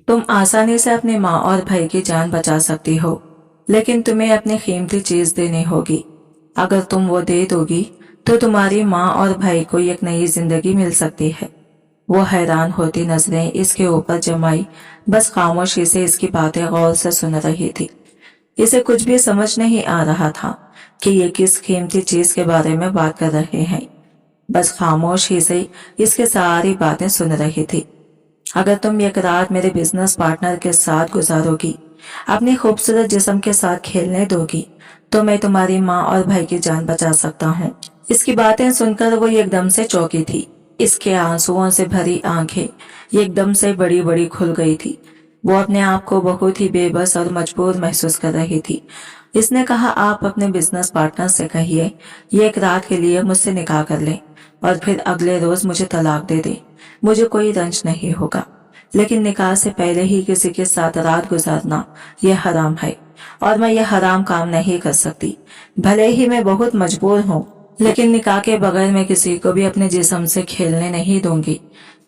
तुम आसानी से अपनी माँ और भाई की जान बचा सकती हो, लेकिन तुम्हें अपनी कीमती चीज देनी होगी। अगर तुम वो दे दोगी तो तुम्हारी माँ और भाई को एक नई जिंदगी मिल सकती है। वो हैरान होती नजरें इसके ऊपर जमाई बस खामोशी से इसकी बातें गौर से सुन रही थी। इसे कुछ भी समझ नहीं आ रहा था कि ये किस कीमती चीज के बारे में बात कर रहे हैं। बस खामोश ही से इसके सारी बातें सुन रही थी। अगर तुम एक रात मेरे बिजनेस पार्टनर के साथ गुजारोगी, अपनी खूबसूरत जिस्म के साथ खेलने दोगी, तो मैं तुम्हारी माँ और भाई की जान बचा सकता हूँ। इसकी बातें सुनकर वो एकदम से चौंकी थी। इसके आंसुओं से भरी आंखें एकदम से बड़ी बड़ी खुल गई थी। वो अपने आप को बहुत ही बेबस और मजबूर महसूस कर रही थी। इसने कहा, आप अपने बिजनेस पार्टनर से कहिए ये एक रात के लिए मुझसे निकाह कर ले और फिर अगले रोज मुझे तलाक दे दे। मुझे कोई रंज नहीं होगा, लेकिन निकाह से पहले ही किसी के साथ रात गुजारना यह हराम है और मैं यह हराम काम नहीं कर सकती। भले ही मैं बहुत मजबूर हूँ, लेकिन निकाह के बगैर मैं किसी को भी अपने जिस्म से खेलने नहीं दूंगी।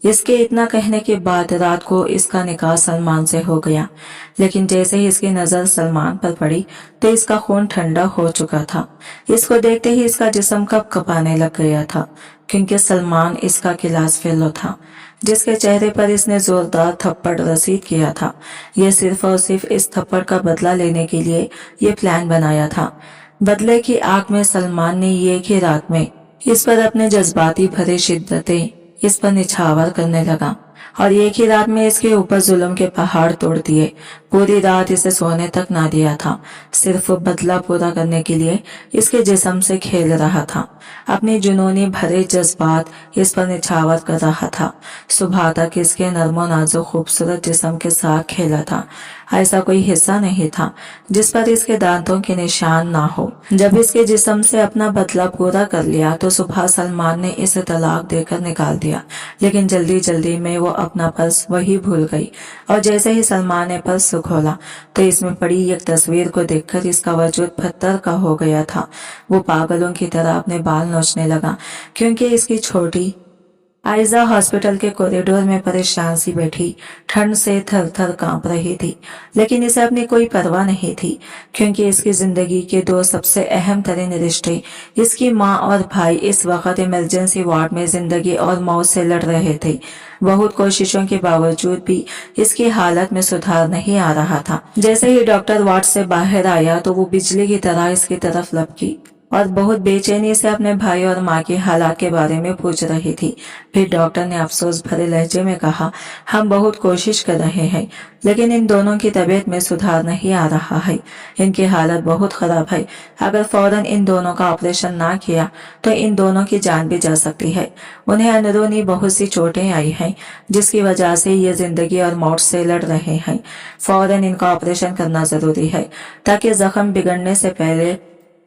इसके इतना कहने के बाद रात को इसका निकाह सलमान से हो गया, लेकिन जैसे ही इसकी नजर सलमान पर पड़ी तो इसका खून ठंडा हो चुका था। इसको देखते ही इसका जिस्म कँपाने लग गया था, क्योंकि सलमान इसका क्लास फेलो था, जिसके चेहरे पर इसने जोरदार थप्पड़ रसीद किया था। यह सिर्फ और सिर्फ इस थप्पड़ का बदला लेने के लिए ये प्लान बनाया था। बदले की आग में सलमान ने एक ही रात में इस पर अपने जज्बाती भरे शिद्दतें इस पर निछावर करने लगा और एक ही रात में इसके ऊपर जुल्म के पहाड़ तोड़ दिए। पूरी रात इसे सोने तक ना दिया था। सिर्फ बदला पूरा करने के लिए इसके जिस्म से खेल रहा था। अपनी जुनूनी भरे जज्बात इस पर निछावर कर रहा था। सुबह तक इसके नर्मो नाजुक खूबसूरत जिस्म के साथ खेला था। ऐसा कोई हिस्सा नहीं था जिस पर इसके दांतों के निशान ना हो। जब इसके जिस्म से अपना बदला पूरा कर लिया तो सुबह सलमान ने इसे तलाक देकर निकाल दिया, लेकिन जल्दी जल्दी में वो अपना पर्स वही भूल गई। और जैसे ही सलमान ने पर्स खोला तो इसमें पड़ी एक तस्वीर को देखकर इसका वजूद पत्थर का हो गया था। वो पागलों की तरह अपने बाल नोचने लगा, क्योंकि इसकी छोटी आयजा हॉस्पिटल के कॉरिडोर में परेशान सी बैठी ठंड से थर थर कांप रही थी, लेकिन इसे अपनी कोई परवाह नहीं थी, क्योंकि इसकी जिंदगी के दो सबसे अहम तरीन रिश्ते, इसकी माँ और भाई, इस वक्त इमरजेंसी वार्ड में जिंदगी और मौत से लड़ रहे थे। बहुत कोशिशों के बावजूद भी इसकी हालत में सुधार नहीं आ रहा था। जैसे ही डॉक्टर वार्ड से बाहर आया तो वो बिजली की तरह इसकी तरफ लपकी और बहुत बेचैनी से अपने भाई और माँ के हालात के बारे में पूछ रही थी। फिर डॉक्टर ने अफसोस भरे लहजे में कहा, हम बहुत कोशिश कर रहे हैं, लेकिन इन दोनों की तबीयत में सुधार नहीं आ रहा है। इनकी हालत बहुत खराब है। अगर फौरन इन दोनों का ऑपरेशन ना किया तो इन दोनों की जान भी जा सकती है। उन्हें अंदरूनी बहुत सी चोटें आई हैं, जिसकी वजह से ये जिंदगी और मौत से लड़ रहे हैं। फौरन इनका ऑपरेशन करना जरूरी है, ताकि जख्म बिगड़ने से पहले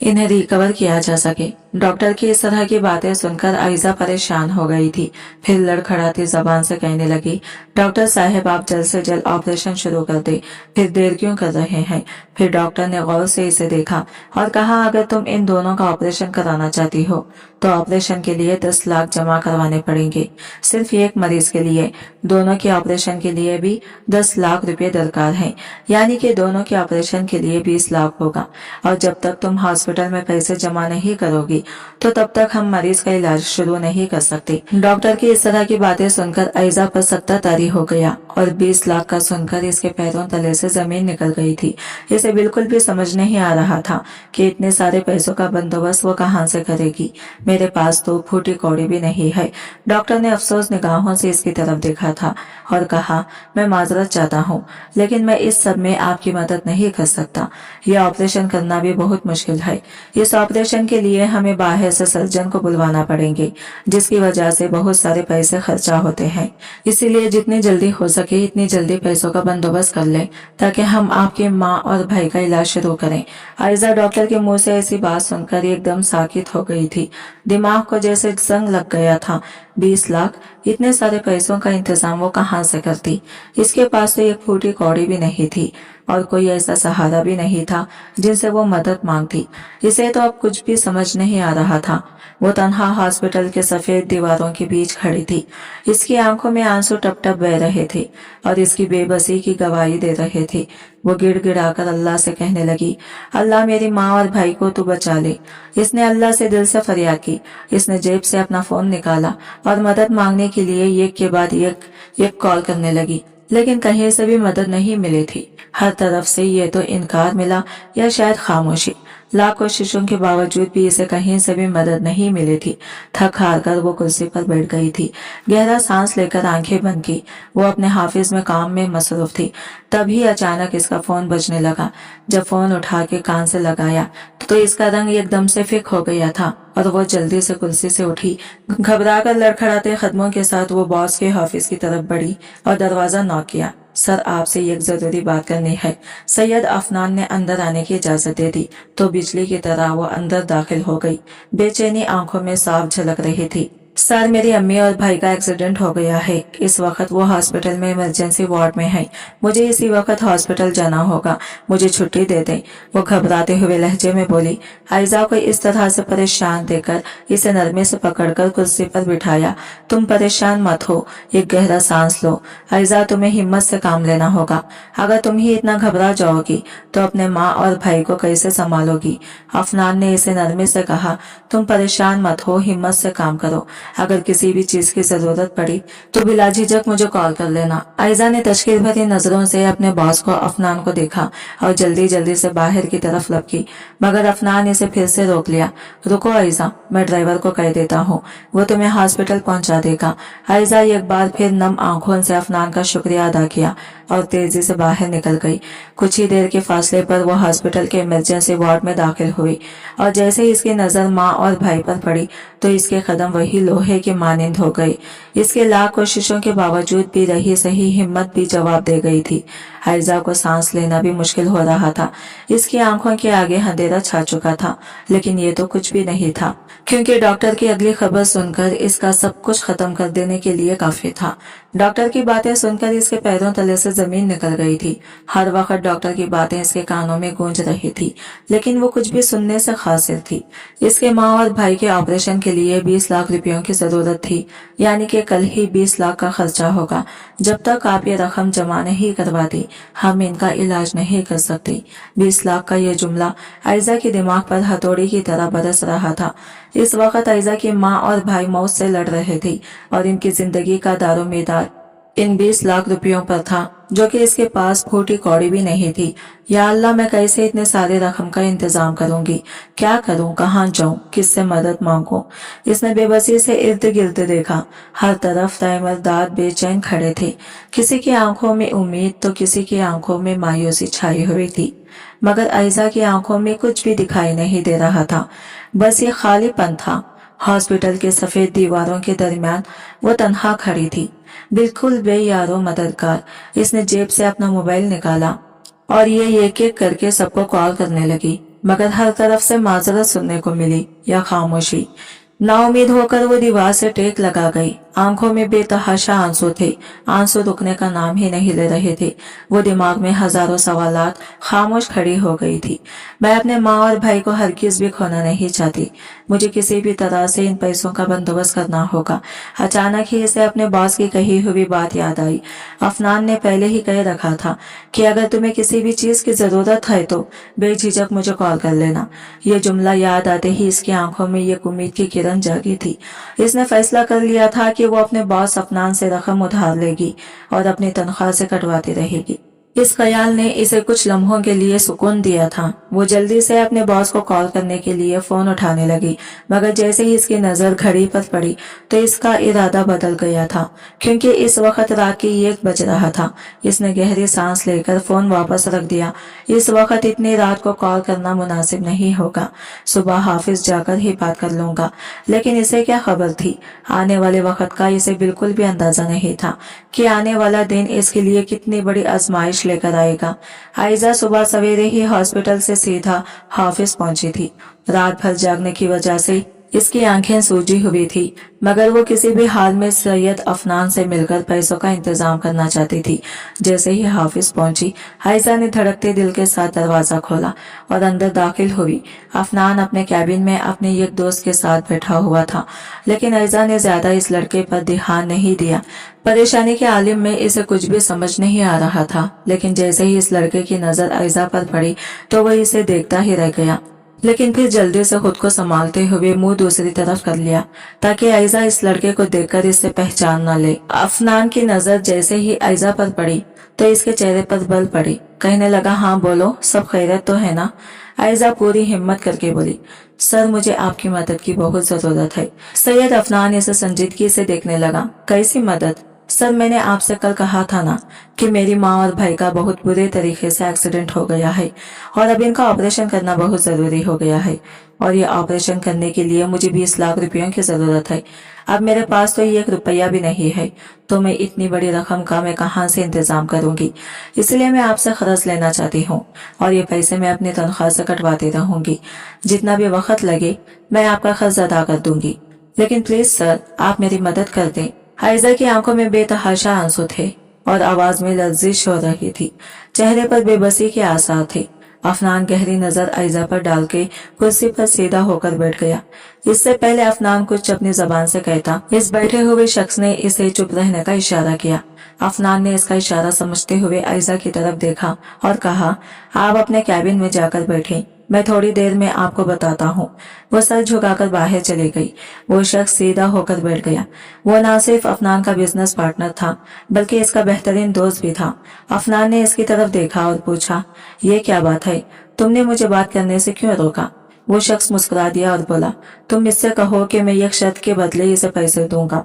इन्हें रिकवर किया जा सके। डॉक्टर की इस तरह की बातें सुनकर आयजा परेशान हो गई थी। फिर लड़खड़ाती जबान से कहने लगी, डॉक्टर साहब, आप जल्द से जल्द ऑपरेशन शुरू कर दे। फिर देर क्यों कर रहे हैं? फिर डॉक्टर ने गौर से इसे देखा और कहा, अगर तुम इन दोनों का ऑपरेशन कराना चाहती हो तो ऑपरेशन के लिए 10 लाख जमा करवाने पड़ेंगे। सिर्फ एक मरीज के लिए। दोनों के ऑपरेशन के लिए भी 10 लाख रुपए दरकार है, यानी कि दोनों के ऑपरेशन के लिए 20 लाख होगा। और जब तक तुम हॉस्पिटल में पैसे जमा नहीं करोगी तो तब तक हम मरीज का इलाज शुरू नहीं कर सकते। डॉक्टर की इस तरह की बातें सुनकर आयजा पर सत्ता तारी हो गया और 20 लाख का सुनकर इसके पैरों तले से जमीन निकल गई थी। इसे बिल्कुल भी समझ नहीं आ रहा था कि इतने सारे पैसों का बंदोबस्त वो कहाँ से करेगी। मेरे पास तो फूटी कौड़ी भी नहीं है। डॉक्टर ने अफसोस निगाहों से इसकी तरफ देखा था और कहा, मैं माजरत चाहता हूँ, लेकिन मैं इस सब में आपकी मदद नहीं कर सकता। यह ऑपरेशन करना भी बहुत मुश्किल है। इस ऑपरेशन के लिए हमें बाहर से सर्जन को बुलवाना पड़ेंगे, जिसकी वजह से बहुत सारे पैसे खर्चा होते हैं। इसीलिए जितनी जल्दी हो सके इतनी जल्दी पैसों का बंदोबस्त कर लें, ताकि हम आपके माँ और भाई का इलाज शुरू करें। आयजा डॉक्टर के मुंह से ऐसी बात सुनकर एकदम साकित हो गई थी। दिमाग को जैसे जंग लग गया था। 20 लाख, इतने सारे पैसों का इंतजाम वो कहाँ से करती? इसके पास तो एक फूटी कौड़ी भी नहीं थी। और कोई ऐसा सहारा भी नहीं था जिनसे वो मदद मांगती। इसे तो अब कुछ भी समझ नहीं आ रहा था। वो तन्हा हॉस्पिटल के सफेद दीवारों के बीच खड़ी थी। इसकी आंखों में आंसू टप टप बह रहे थे और इसकी बेबसी की गवाही दे रहे थे। वो गिड़गिड़ाकर अल्लाह से कहने लगी, अल्लाह मेरी माँ और भाई को तू बचा ले। इसने अल्लाह से दिल से फरियाद की। इसने जेब से अपना फोन निकाला और मदद मांगने के लिए एक के बाद एक कॉल करने लगी, लेकिन कहीं से भी मदद नहीं मिली थी। हर तरफ से ये तो इनकार मिला या शायद खामोशी। लाख कोशिशों के बावजूद भी इसे कहीं से भी मदद नहीं मिली थी। थक हार कर वो कुर्सी पर बैठ गई थी। गहरा सांस लेकर आंखें बंद की। वो अपने हाफिज में काम में मसरूफ थी। तभी अचानक इसका फोन बजने लगा। जब फोन उठा के कान से लगाया तो इसका रंग एकदम से फिक हो गया था और वो जल्दी से कुर्सी से उठी। घबराकर लड़खड़ाते कदमों के साथ वो बॉस के ऑफिस की तरफ बढ़ी और दरवाजा नॉक किया। सर, आपसे एक जरूरी बात करनी है। सैयद अफनान ने अंदर आने की इजाजत दे दी तो बिजली की तरह वो अंदर दाखिल हो गई। बेचैनी आंखों में साफ झलक रही थी। सर, मेरी अम्मी और भाई का एक्सीडेंट हो गया है। इस वक्त वो हॉस्पिटल में इमरजेंसी वार्ड में है। मुझे इसी वक्त हॉस्पिटल जाना होगा। मुझे छुट्टी दे दें। वो घबराते हुए लहजे में बोली। आयजा को इस तरह से परेशान देकर इसे नरमे से पकड़कर कुर्सी पर बिठाया। तुम परेशान मत हो, एक गहरा सांस लो। आयजा, तुम्हें हिम्मत से काम लेना होगा। अगर तुम ही इतना घबरा जाओगी तो अपने माँ और भाई को कैसे संभालोगी? अफनान ने इसे नरमे से कहा। तुम परेशान मत हो, हिम्मत से काम करो। अगर किसी भी चीज की जरूरत पड़ी तो बिला झिझक मुझे कॉल कर लेना। आयजा ने तशकीर भरी नजरों से अपने बॉस को अफनान को देखा और जल्दी जल्दी से बाहर की तरफ लपकी, मगर अफनान इसे फिर से रोक लिया। रुको आयजा, मैं ड्राइवर को कह देता हूँ, वो तुम्हें हॉस्पिटल पहुंचा देगा। आयजा एक बार फिर नम आंखों से अफनान का शुक्रिया अदा किया और तेजी से बाहर निकल गई। कुछ ही देर के फासले पर वो हॉस्पिटल के इमरजेंसी वार्ड में दाखिल हुई और जैसे ही इसकी नजर माँ और भाई पर पड़ी तो इसके कदम वही लोहे के मानिंद हो गए। इसके लाख कोशिशों के बावजूद भी रही सही हिम्मत भी जवाब दे गई थी। आयजा को सांस लेना भी मुश्किल हो रहा था। इसकी आंखों के आगे अंधेरा छा चुका था, लेकिन ये तो कुछ भी नहीं था, क्योंकि डॉक्टर की अगली खबर सुनकर इसका सब कुछ खत्म कर देने के लिए काफी था। डॉक्टर की बातें सुनकर इसके पैरों तले से जमीन निकल गई थी। हर वक्त डॉक्टर की बातें इसके कानों में गूंज रही थी, लेकिन वो कुछ भी सुनने से कासिर थी। इसके माँ और भाई के ऑपरेशन के लिए 20 लाख रुपयों की जरूरत थी, यानी कि कल ही 20 लाख का खर्चा होगा। जब तक आप ये रकम जमा नहीं करवाती हम इनका इलाज नहीं कर सकते। 20 लाख का ये जुमला आयजा के दिमाग पर हथौड़ी की तरह बरस रहा था। इस वक्त आयजा की माँ और भाई मौत से लड़ रहे थे और इनकी जिंदगी का दारोमदार इन 20 लाख रुपयों पर था, जो कि इसके पास फूटी कौड़ी भी नहीं थी। या अल्लाह, मैं कैसे इतने सारे रकम का इंतजाम करूंगी? क्या करूं? कहाँ जाऊं? किससे मदद मांगूं? इसने बेबसी से इर्द गिर्द देखा। हर तरफ तैमरदार बेचैन खड़े थे। किसी की आंखों में उम्मीद तो किसी की आंखों में मायूसी छाई हुई थी, मगर आयजा की आंखों में कुछ भी दिखाई नहीं दे रहा था। बस ये खालीपन था। हॉस्पिटल के सफेद दीवारों के दरमियान वो तन्हा खड़ी थी, बिल्कुल बेयारो मददगार। इसने जेब से अपना मोबाइल निकाला और ये एक एक करके सबको कॉल करने लगी, मगर हर तरफ से माजरत सुनने को मिली या खामोशी। नाउमीद होकर वो दीवार से टेक लगा गई। आंखों में बेतहाशा आंसू थे। आंसू रुकने का नाम ही नहीं ले रहे थे। वो दिमाग में हजारों सवालात खामोश खड़ी हो गई थी। मैं अपने माँ और भाई को हरगिज भी खोना नहीं चाहती। मुझे किसी भी तरह से इन पैसों का बंदोबस्त करना होगा। अचानक ही इसे अपने बॉस की कही हुई बात याद आई। अफनान ने पहले ही कह रखा था कि अगर तुम्हें किसी भी चीज की जरूरत है तो बेझिझक मुझे कॉल कर लेना। ये जुमला याद आते ही इसकी आंखों में एक उम्मीद की किरण जागी थी। इसने फैसला कर लिया था कि वो अपने बॉस अफनान से रकम उधार लेगी और अपनी तनख्वाह से कटवाती रहेगी। इस ख्याल ने इसे कुछ लम्हों के लिए सुकून दिया था। वो जल्दी से अपने बॉस को कॉल करने के लिए फोन उठाने लगी, मगर जैसे ही इसकी नजर घड़ी पर पड़ी तो इसका इरादा बदल गया था, क्योंकि इस वक्त रात की 1 बज रहा था। इसने गहरी सांस लेकर फोन वापस रख दिया। इस वक्त इतनी रात को कॉल करना मुनासिब नहीं होगा। सुबह हाफिज जाकर ही बात कर लूंगा। लेकिन इसे क्या खबर थी? आने वाले वक्त का इसे बिल्कुल भी अंदाजा नहीं था कि आने वाला दिन इसके लिए कितनी बड़ी आजमाइश लेकर आएगा। आयजा सुबह सवेरे ही हॉस्पिटल से सीधा ऑफिस पहुंची थी। रात भर जागने की वजह से इसकी आंखें सूजी हुई थी, मगर वो किसी भी हाल में सैयद अफनान से मिलकर पैसों का इंतजाम करना चाहती थी। जैसे ही हाफिज पहुंची, आयजा ने धड़कते दिल के साथ दरवाजा खोला और अंदर दाखिल हुई। अफनान अपने कैबिन में अपने एक दोस्त के साथ बैठा हुआ था, लेकिन आयजा ने ज्यादा इस लड़के पर ध्यान नहीं दिया। परेशानी के आलिम में इसे कुछ भी समझ नहीं आ रहा था, लेकिन जैसे ही इस लड़के की नजर आयजा पर पड़ी तो वह इसे देखता ही रह गया। लेकिन फिर जल्दी से खुद को संभालते हुए मुंह दूसरी तरफ कर लिया, ताकि आयजा इस लड़के को देखकर इससे पहचान न ले। अफनान की नजर जैसे ही आयजा पर पड़ी तो इसके चेहरे पर बल पड़ी। कहने लगा, हाँ बोलो, सब खैरियत तो है ना? आयजा पूरी हिम्मत करके बोली, सर मुझे आपकी मदद की बहुत जरूरत है। सैयद अफनान इसे संजीदगी से देखने लगा। कैसी मदद? सर मैंने आपसे कल कहा था ना कि मेरी माँ और भाई का बहुत बुरे तरीके से एक्सीडेंट हो गया है और अब इनका ऑपरेशन करना बहुत जरूरी हो गया है, और ये ऑपरेशन करने के लिए मुझे 20 लाख रुपयों की जरूरत है। अब मेरे पास तो 1 रुपया भी नहीं है, तो मैं इतनी बड़ी रकम का मैं कहाँ से इंतजाम करूंगी? इसलिए मैं आपसे कर्ज लेना चाहती हूँ और ये पैसे मैं अपनी तनख्वाह से कटवाती रहूंगी। जितना भी वक्त लगे मैं आपका कर्ज अदा कर दूंगी, लेकिन प्लीज सर आप मेरी मदद कर दें। आयजा की आंखों में बेतहाशा आंसू थे और आवाज में लर्जिश हो रही थी। चेहरे पर बेबसी के आसार थे। अफनान गहरी नजर आयजा पर डाल के कुर्सी पर सीधा होकर बैठ गया। इससे पहले अफनान कुछ अपनी जबान से कहता, इस बैठे हुए शख्स ने इसे चुप रहने का इशारा किया। अफनान ने इसका इशारा समझते हुए आयजा की तरफ देखा और कहा, आप अपने कैबिन में जाकर बैठे, मैं थोड़ी देर में आपको बताता हूँ। वो सर झुकाकर बाहर चली गई। वो शख्स सीधा होकर बैठ गया। वो न सिर्फ अफनान का बिजनेस पार्टनर था, बल्कि इसका बेहतरीन दोस्त भी था। अफनान ने इसकी तरफ देखा और पूछा, ये क्या बात है, तुमने मुझे बात करने से क्यों रोका? वो शख्स मुस्कुरा दिया और बोला, तुम इससे कहो कि मैं एक शर्त के बदले इसे पैसे दूंगा।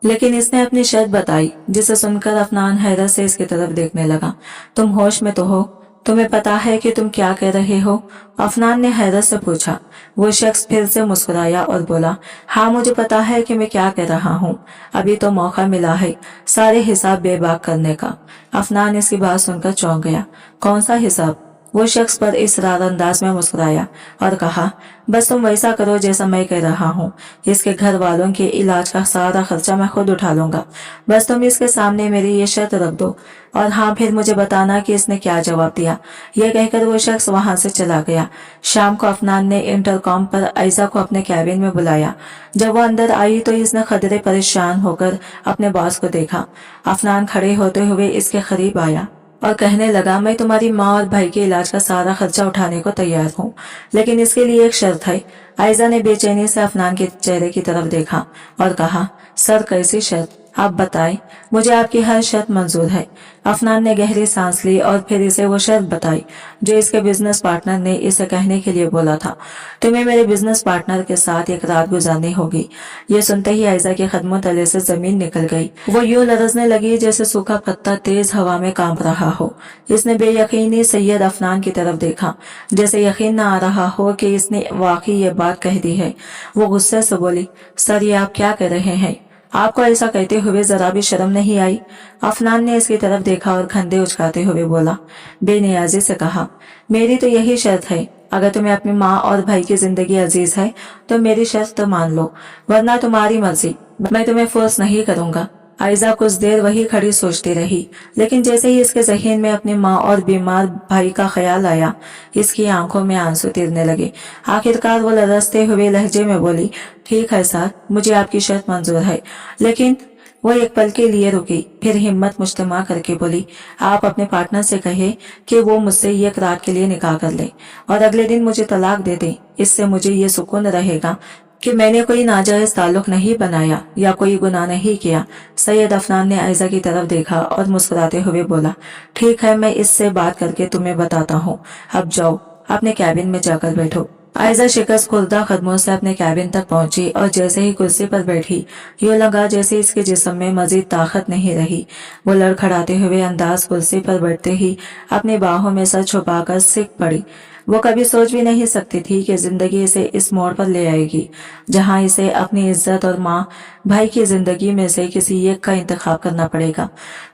लेकिन इसने अपनी शर्त बताई, जिसे सुनकर अफनान हैरत से इसकी तरफ देखने लगा। तुम होश में तो हो? तुम्हें पता है कि तुम क्या कह रहे हो? अफनान ने हैरत से पूछा। वो शख्स फिर से मुस्कुराया और बोला, हाँ मुझे पता है कि मैं क्या कह रहा हूँ। अभी तो मौका मिला है सारे हिसाब बेबाक करने का। अफनान इसकी बात सुनकर चौंक गया। कौन सा हिसाब? वो शख्स पर इसरार अंदाज में मुस्कुराया और कहा, बस तुम वैसा करो जैसा मैं कह रहा हूँ। इसके घर वालों के इलाज का सारा खर्चा मैं खुद उठा लूंगा। बस तुम इसके सामने मेरी ये शर्त रख दो, और हाँ फिर मुझे बताना कि इसने क्या जवाब दिया। यह कहकर वो शख्स वहां से चला गया। शाम को अफनान ने इंटरकॉम पर आयजा को अपने कैबिन में बुलाया। जब वो अंदर आई तो इसने खदरे परेशान होकर अपने बॉस को देखा। अफनान खड़े होते हुए इसके करीब आया और कहने लगा, मैं तुम्हारी माँ और भाई के इलाज का सारा खर्चा उठाने को तैयार हूँ, लेकिन इसके लिए एक शर्त है। आयजा ने बेचैनी से अफनान के चेहरे की तरफ देखा और कहा, सर कैसी शर्त? आप बताएं, मुझे आपकी हर शर्त मंजूर है। अफनान ने गहरी सांस ली और फिर इसे वो शर्त बताई जो इसके बिजनेस पार्टनर ने इसे कहने के लिए बोला था। तुम्हें मेरे बिजनेस पार्टनर के साथ एक रात गुजारनी होगी। ये सुनते ही आयजा के कदमों तले से जमीन निकल गई। वो यूं लरजने लगी जैसे सूखा पत्ता तेज हवा में कांप रहा हो। इसने बेयकीनी सैयद अफनान की तरफ देखा, जैसे यकीन न आ रहा हो कि इसने वाकई ये बात कह दी है। वो गुस्से से बोली, सर ये आप क्या कह रहे हैं? आपको ऐसा कहते हुए जरा भी शर्म नहीं आई? अफनान ने इसकी तरफ देखा और खंडे उचकाते हुए बोला, बेनियाजी से कहा, मेरी तो यही शर्त है। अगर तुम्हें अपनी माँ और भाई की जिंदगी अजीज है तो मेरी शर्त तो मान लो, वरना तुम्हारी मर्जी, मैं तुम्हें फोर्स नहीं करूंगा। आयजा कुछ देर वही खड़ी सोचती रही, लेकिन जैसे ही इसके ज़हन में अपनी माँ और बीमार भाई का ख्याल आया, इसकी आंखों में आंसू तिरने लगे। आखिरकार वो लरजते हुए लहजे में बोली, ठीक है सर, मुझे आपकी शर्त मंजूर है। लेकिन वो एक पल के लिए रुकी, फिर हिम्मत मुजतमा करके बोली, आप अपने पार्टनर से कहे कि वो मुझसे एक रात के लिए निकाह कर ले और अगले दिन मुझे तलाक दे दे। इससे मुझे ये सुकून रहेगा कि मैंने कोई नाजायज ताल्लुक नहीं बनाया या कोई गुनाह नहीं किया। सैयद अफनान ने आयजा की तरफ देखा और मुस्कुराते हुए बोला, ठीक है, मैं इससे बात करके तुम्हें बताता हूँ। अब जाओ, अपने कैबिन में जाकर बैठो। आयजा शिकस्त खुर्दा कदमों से अपने कैबिन तक पहुंची और जैसे ही कुर्सी पर बैठी, यूं लगा जैसे इसके जिस्म में मजीद ताकत नहीं रही। वो लड़खड़ाते हुए अंदाज कुर्सी पर बैठते ही अपनी बाहों में सर छुपाकर सिक पड़ी। वो कभी सोच भी नहीं सकती थी कि जिंदगी इसे इस मोड़ पर ले आएगी, जहां इसे अपनी इज्जत और माँ भाई की जिंदगी में से किसी एक का इंतखाब करना पड़ेगा।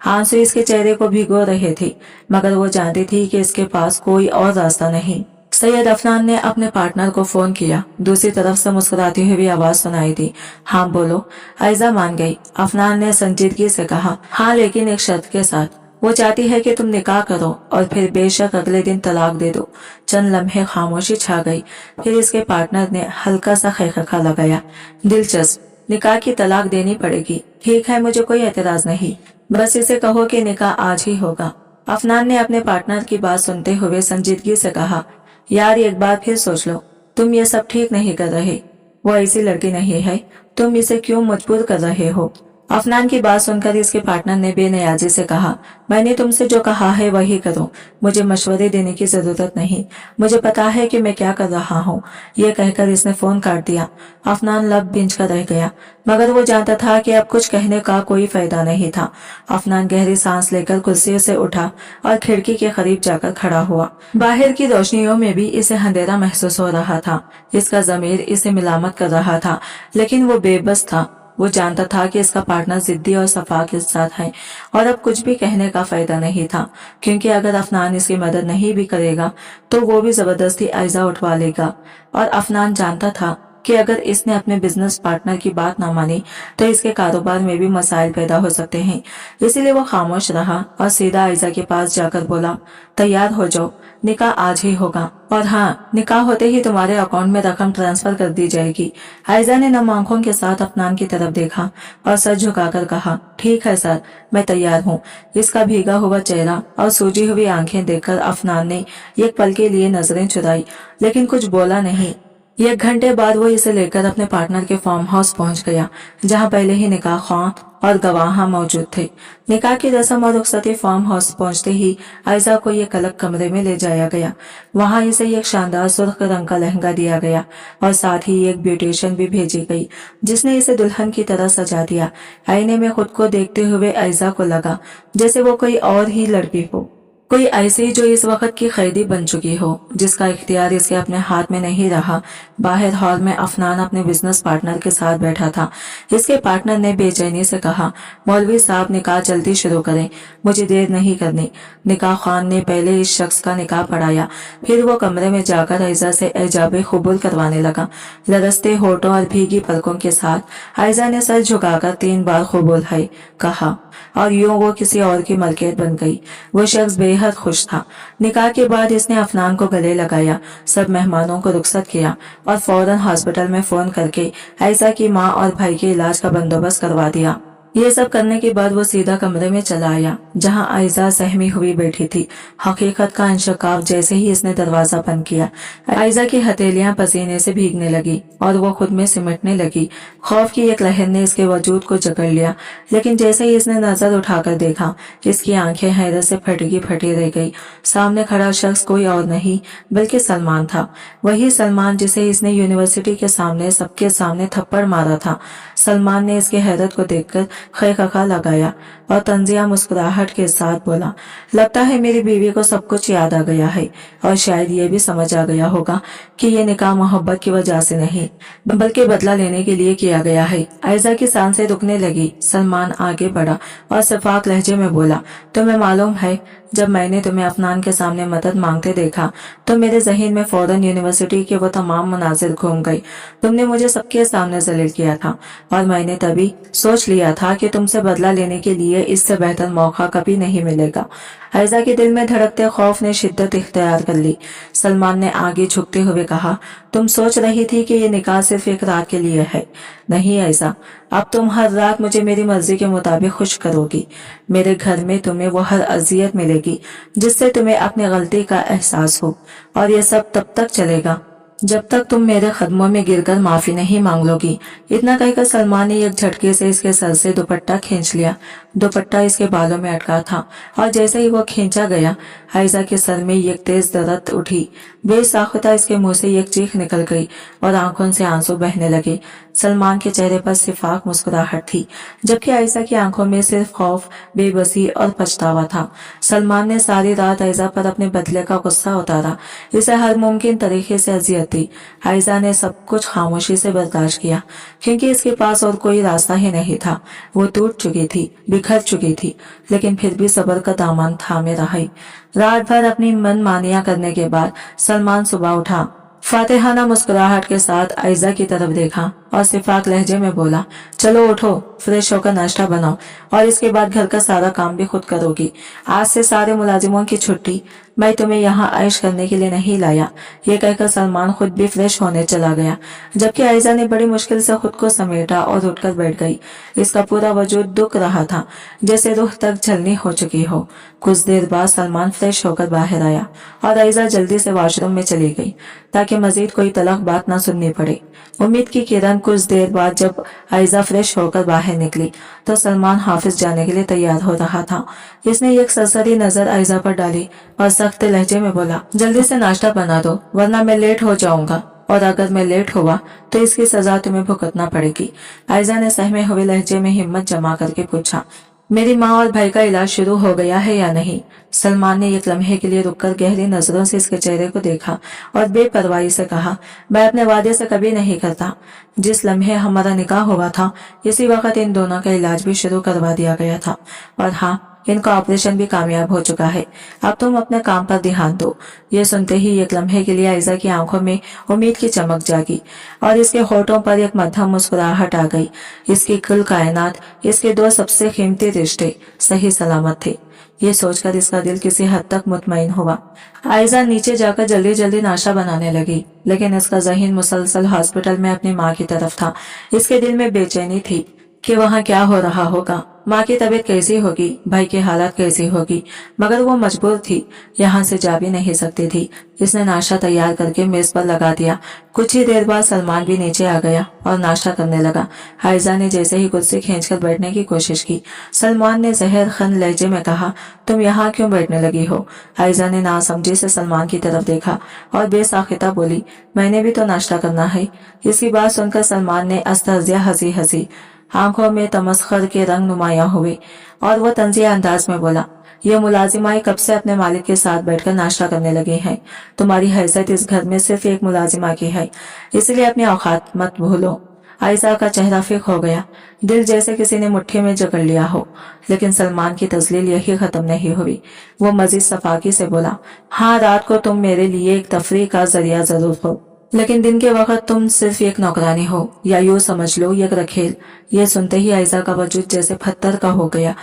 आंसू इसके चेहरे को भिगो रहे थे, मगर वो जानती थी कि इसके पास कोई और रास्ता नहीं। सैयद अफनान ने अपने पार्टनर को फोन किया। दूसरी तरफ से मुस्कुराती हुई आवाज सुनाई दी। हाँ बोलो। आयजा मान गई। अफनान ने संजीदगी से कहा, हाँ लेकिन एक शर्त के साथ। वो चाहती है कि तुम निकाह करो और फिर बेशक अगले दिन तलाक दे दो। चंद लम्हे खामोशी छा गई। फिर इसके पार्टनर ने हल्का सा खैखा लगाया। दिलचस्प, निकाह की तलाक देनी पड़ेगी। ठीक है, मुझे कोई एतराज नहीं, बस इसे कहो कि निकाह आज ही होगा। अफनान ने अपने पार्टनर की बात सुनते हुए संजीदगी से कहा, यार एक बार फिर सोच लो, तुम ये सब ठीक नहीं कर रहे। वो ऐसी लड़की नहीं है, तुम इसे क्यों मजबूर कर रहे हो। अफनान की बात सुनकर इसके पार्टनर ने बेनियाजी से कहा, मैंने तुमसे जो कहा है वही करो, मुझे मशवरे देने की जरूरत नहीं, मुझे पता है कि मैं क्या कर रहा हूँ। ये कहकर इसने फोन काट दिया। अफनान लब बिंच कर रह गया, मगर वो जानता था कि अब कुछ कहने का कोई फायदा नहीं था। अफनान गहरी सांस लेकर कुर्सी से उठा और खिड़की के करीब जाकर खड़ा हुआ। बाहर की रोशनियों में भी इसे अंधेरा महसूस हो रहा था। इसका ज़मीर इसे मिलामत कर रहा था, लेकिन वो बेबस था। वो जानता था कि इसका पार्टनर जिद्दी और सफा के साथ है और अब कुछ भी कहने का फायदा नहीं था, क्योंकि अगर अफनान इसकी मदद नहीं भी करेगा तो वो भी जबरदस्ती आयजा उठवा लेगा। और अफनान जानता था कि अगर इसने अपने बिजनेस पार्टनर की बात ना मानी तो इसके कारोबार में भी मसाइल पैदा हो सकते हैं। इसीलिए वो खामोश रहा और सीधा आयजा के पास जाकर बोला, तैयार हो जाओ, निकाह आज ही होगा, और हाँ, निकाह होते ही तुम्हारे अकाउंट में रकम ट्रांसफर कर दी जाएगी। आयजा ने नम आंखों के साथ अफनान की तरफ देखा और सर झुकाकर कहा, ठीक है सर, मैं तैयार हूँ। इसका भीगा हुआ चेहरा और सूजी हुई आंखें देखकर अफनान ने एक पल के लिए नजरें चुराई, लेकिन कुछ बोला नहीं। एक घंटे बाद वो इसे लेकर अपने पार्टनर के फार्म हाउस पहुंच गया, जहां पहले ही निकाह ख्वां और गवाह मौजूद थे। निकाह की रस्म और रुखसती फार्म हाउस पहुंचते ही आयजा को एक अलग कमरे में ले जाया गया। वहां इसे एक शानदार सुर्ख रंग का लहंगा दिया गया और साथ ही एक ब्यूटिशियन भी भेजी गई, जिसने इसे दुल्हन की तरह सजा दिया। आईने में खुद को देखते हुए आयजा को लगा जैसे वो कोई और ही लड़की हो, कोई ऐसी जो इस वक्त की कैदी बन चुकी हो, जिसका इख्तियार इसके अपने हाथ में नहीं रहा। बाहर हॉल में अफनान अपने बिजनेस पार्टनर के साथ बैठा था। इसके पार्टनर ने बेचैनी से कहा, मौलवी साहब निकाह जल्दी शुरू करें, मुझे देर नहीं करनी। निकाह खान ने पहले इस शख्स का निकाह पढ़ाया, फिर वो कमरे में जाकर आयजा से एजाब कबूल करवाने लगा। लरसते होठों और भीगी पलकों के साथ आयजा ने सर झुकाकर 3 बार कबूल है कहा, और यूं वो किसी और की मलकियत बन गई। वो शख्स बेहद खुश था। निकाह के बाद इसने अफनान को गले लगाया, सब मेहमानों को रुखसत किया और फौरन हॉस्पिटल में फोन करके आयजा की माँ और भाई के इलाज का बंदोबस्त करवा दिया। ये सब करने के बाद वो सीधा कमरे में चला आया, जहां आयजा सहमी हुई बैठी थी। हकीकत का इंशकाफ जैसे ही इसने दरवाजा बंद किया, आयजा की हथेलियां पसीने से भीगने लगी और वो खुद में सिमटने लगी। खौफ की एक लहर ने इसके वजूद को जकड़ लिया, लेकिन जैसे ही इसने नजर उठाकर देखा, इसकी आंखें हैरत से फटी रह गई। सामने खड़ा शख्स कोई और नहीं बल्कि सलमान था। वही सलमान जिसे इसने यूनिवर्सिटी के सामने सबके सामने थप्पड़ मारा था। सलमान ने इसकी हैरत को देखकर खैखा लगाया और तंजिया मुस्कुराहट के साथ बोला, लगता है मेरी बीवी को सब कुछ याद आ गया है और शायद ये भी समझ आ गया होगा कि ये निकाह मोहब्बत की वजह से नहीं बल्कि बदला लेने के लिए किया गया है। आयजा की सांसें रुकने लगी। सलमान आगे बढ़ा और शफाक लहजे में बोला, तुम्हें मालूम है, जब मैंने तुम्हें अफनान के सामने मदद मांगते देखा तो मेरे जहन में फौरन यूनिवर्सिटी के वो तमाम मनाजिर घूम गई। तुमने मुझे सबके सामने जलील किया था और मैंने तभी सोच लिया था कि तुमसे बदला लेने के लिए इससे बेहतर मौका कभी नहीं मिलेगा। आयजा के दिल में धड़कते खौफ ने शिद्दत इख्तियार कर ली। सलमान ने आगे झुकते हुए कहा, तुम सोच रही थी कि ये निकाह सिर्फ एक रात के लिए है। नहीं आयजा, अब तुम हर रात मुझे मेरी मर्जी के मुताबिक खुश करोगी। मेरे घर में तुम्हें वो हर अजियत मिलेगी जिससे तुम्हें अपनी गलती का एहसास हो, और ये सब तब तक चलेगा जब तक तुम मेरे कदमों में गिरकर माफी नहीं मांग लोगी। इतना कहकर सलमान ने एक झटके से इसके सर से दुपट्टा खींच लिया। दुपट्टा इसके बालों में अटका था और जैसे ही वो खींचा गया, आयजा के सर में एक तेज दर्द उठी। बेसाख्ता इसके मुंह से एक चीख निकल गई और आंखों से आंसू बहने लगे। सलमान के चेहरे पर सिफाक मुस्कुराहट थी, जबकि आयशा की आंखों में सिर्फ खौफ, बेबसी और पछतावा था। सलमान ने सारी रात आयशा पर अपने बदले का गुस्सा उतारा, इसे हर मुमकिन तरीके से अजियत दी। आयशा ने सब कुछ खामोशी से बर्दाश्त किया, क्योंकि इसके पास और कोई रास्ता ही नहीं था। वो टूट चुकी थी, बिखर चुकी थी, लेकिन फिर भी सब्र का दामन थामे रही। रात भर अपनी मनमानियां करने के बाद सलमान सुबह उठा, फातिहाना मुस्कुराहट के साथ आयशा की तरफ देखा और सिफाक लहजे में बोला, चलो उठो, फ्रेश होकर नाश्ता बनाओ और इसके बाद घर का सारा काम भी खुद करोगी। आज से सारे मुलाजिमों की छुट्टी, मैं तुम्हें यहाँ ऐश करने के लिए नहीं लाया। ये कहकर सलमान खुद भी फ्रेश होने चला गया, जबकि आयशा ने बड़ी मुश्किल से खुद को समेटा और उठकर बैठ गई। इसका पूरा वजूद दुख रहा था, जैसे रूह तक छलनी हो चुकी हो। कुछ देर बाद सलमान फ्रेश होकर बाहर आया और आयशा जल्दी से वॉशरूम में चली गई, ताकि मजीद कोई तलख बात न सुननी पड़े। उम्मीद की किरण कुछ देर बाद जब आयशा फ्रेश होकर बाहर निकली तो सलमान हाफिज जाने के लिए तैयार हो रहा था। इसने एक सरसरी नजर आयशा पर डाली और सख्त लहजे में बोला, जल्दी से नाश्ता बना दो, वरना मैं लेट हो जाऊंगा, और अगर मैं लेट हुआ तो इसकी सजा तुम्हें भुगतना पड़ेगी। आयशा ने सहमे हुए लहजे में हिम्मत जमा करके पूछा, मेरी माँ और भाई का इलाज शुरू हो गया है या नहीं? सलमान ने एक लम्हे के लिए रुककर गहरी नजरों से इसके चेहरे को देखा और बेपरवाही से कहा, मैं अपने वादे से कभी नहीं करता। जिस लम्हे हमारा निकाह हुआ था, इसी वक्त इन दोनों का इलाज भी शुरू करवा दिया गया था, और हाँ, इनका ऑपरेशन भी कामयाब हो चुका है। अब तुम अपने काम पर ध्यान दो। ये सुनते ही एक लम्हे के लिए आयशा की आंखों में उम्मीद की चमक जागी और इसके होठों पर एक मध्यम मुस्कुराहट आ गई। इसकी कुल कायनात, इसके दो सबसे कीमती रिश्ते सही सलामत थे। ये सोचकर इसका दिल किसी हद तक मुतमईन हुआ। आयशा नीचे जाकर जल्दी जल्दी नाश्ता बनाने लगी, लेकिन इसका ज़हीन मुसलसल हॉस्पिटल में अपनी माँ की तरफ था। इसके दिल में बेचैनी थी कि वहाँ क्या हो रहा होगा, माँ की तबीयत कैसी होगी, भाई की हालत कैसी होगी, मगर वो मजबूर थी, यहाँ से जा भी नहीं सकती थी। इसने नाश्ता तैयार करके मेज पर लगा दिया। कुछ ही देर बाद सलमान भी नीचे आ गया और नाश्ता करने लगा। आयशा ने जैसे ही कुर्सी खींचकर बैठने की कोशिश की, सलमान ने जहर खन लहजे में कहा, तुम यहाँ क्यों बैठने लगी हो? आयशा ने नासमझी से सलमान की तरफ देखा और बेसाख्ता बोली, मैंने भी तो नाश्ता करना है। इसकी बात सुनकर सलमान ने अस्तहज़ा हंसी हंसी, आंखों में तमस्खर के रंग नुमाया हुए, और वो तंजिया अंदाज में बोला, ये मुलाजिमाएं कब से अपने मालिक के साथ बैठकर नाश्ता करने लगे हैं। तुम्हारी हैसियत इस घर में सिर्फ एक मुलाजिमा की है, इसलिए अपनी औकात मत भूलो। आयशा का चेहरा फिक हो गया, दिल जैसे किसी ने मुट्ठी में जकड़ लिया हो। लेकिन सलमान की तजलील यही खत्म नहीं हुई। वो मजीद सफाकी से बोला, हाँ, रात को तुम मेरे लिए एक तफरीह का जरिया जरूर हो, लेकिन दिन के वक्त तुम सिर्फ एक नौकरानी हो, या यूं समझ लो एक रखेल। ये सुनते ही आयशा का वजूद जैसे पत्थर का हो गया।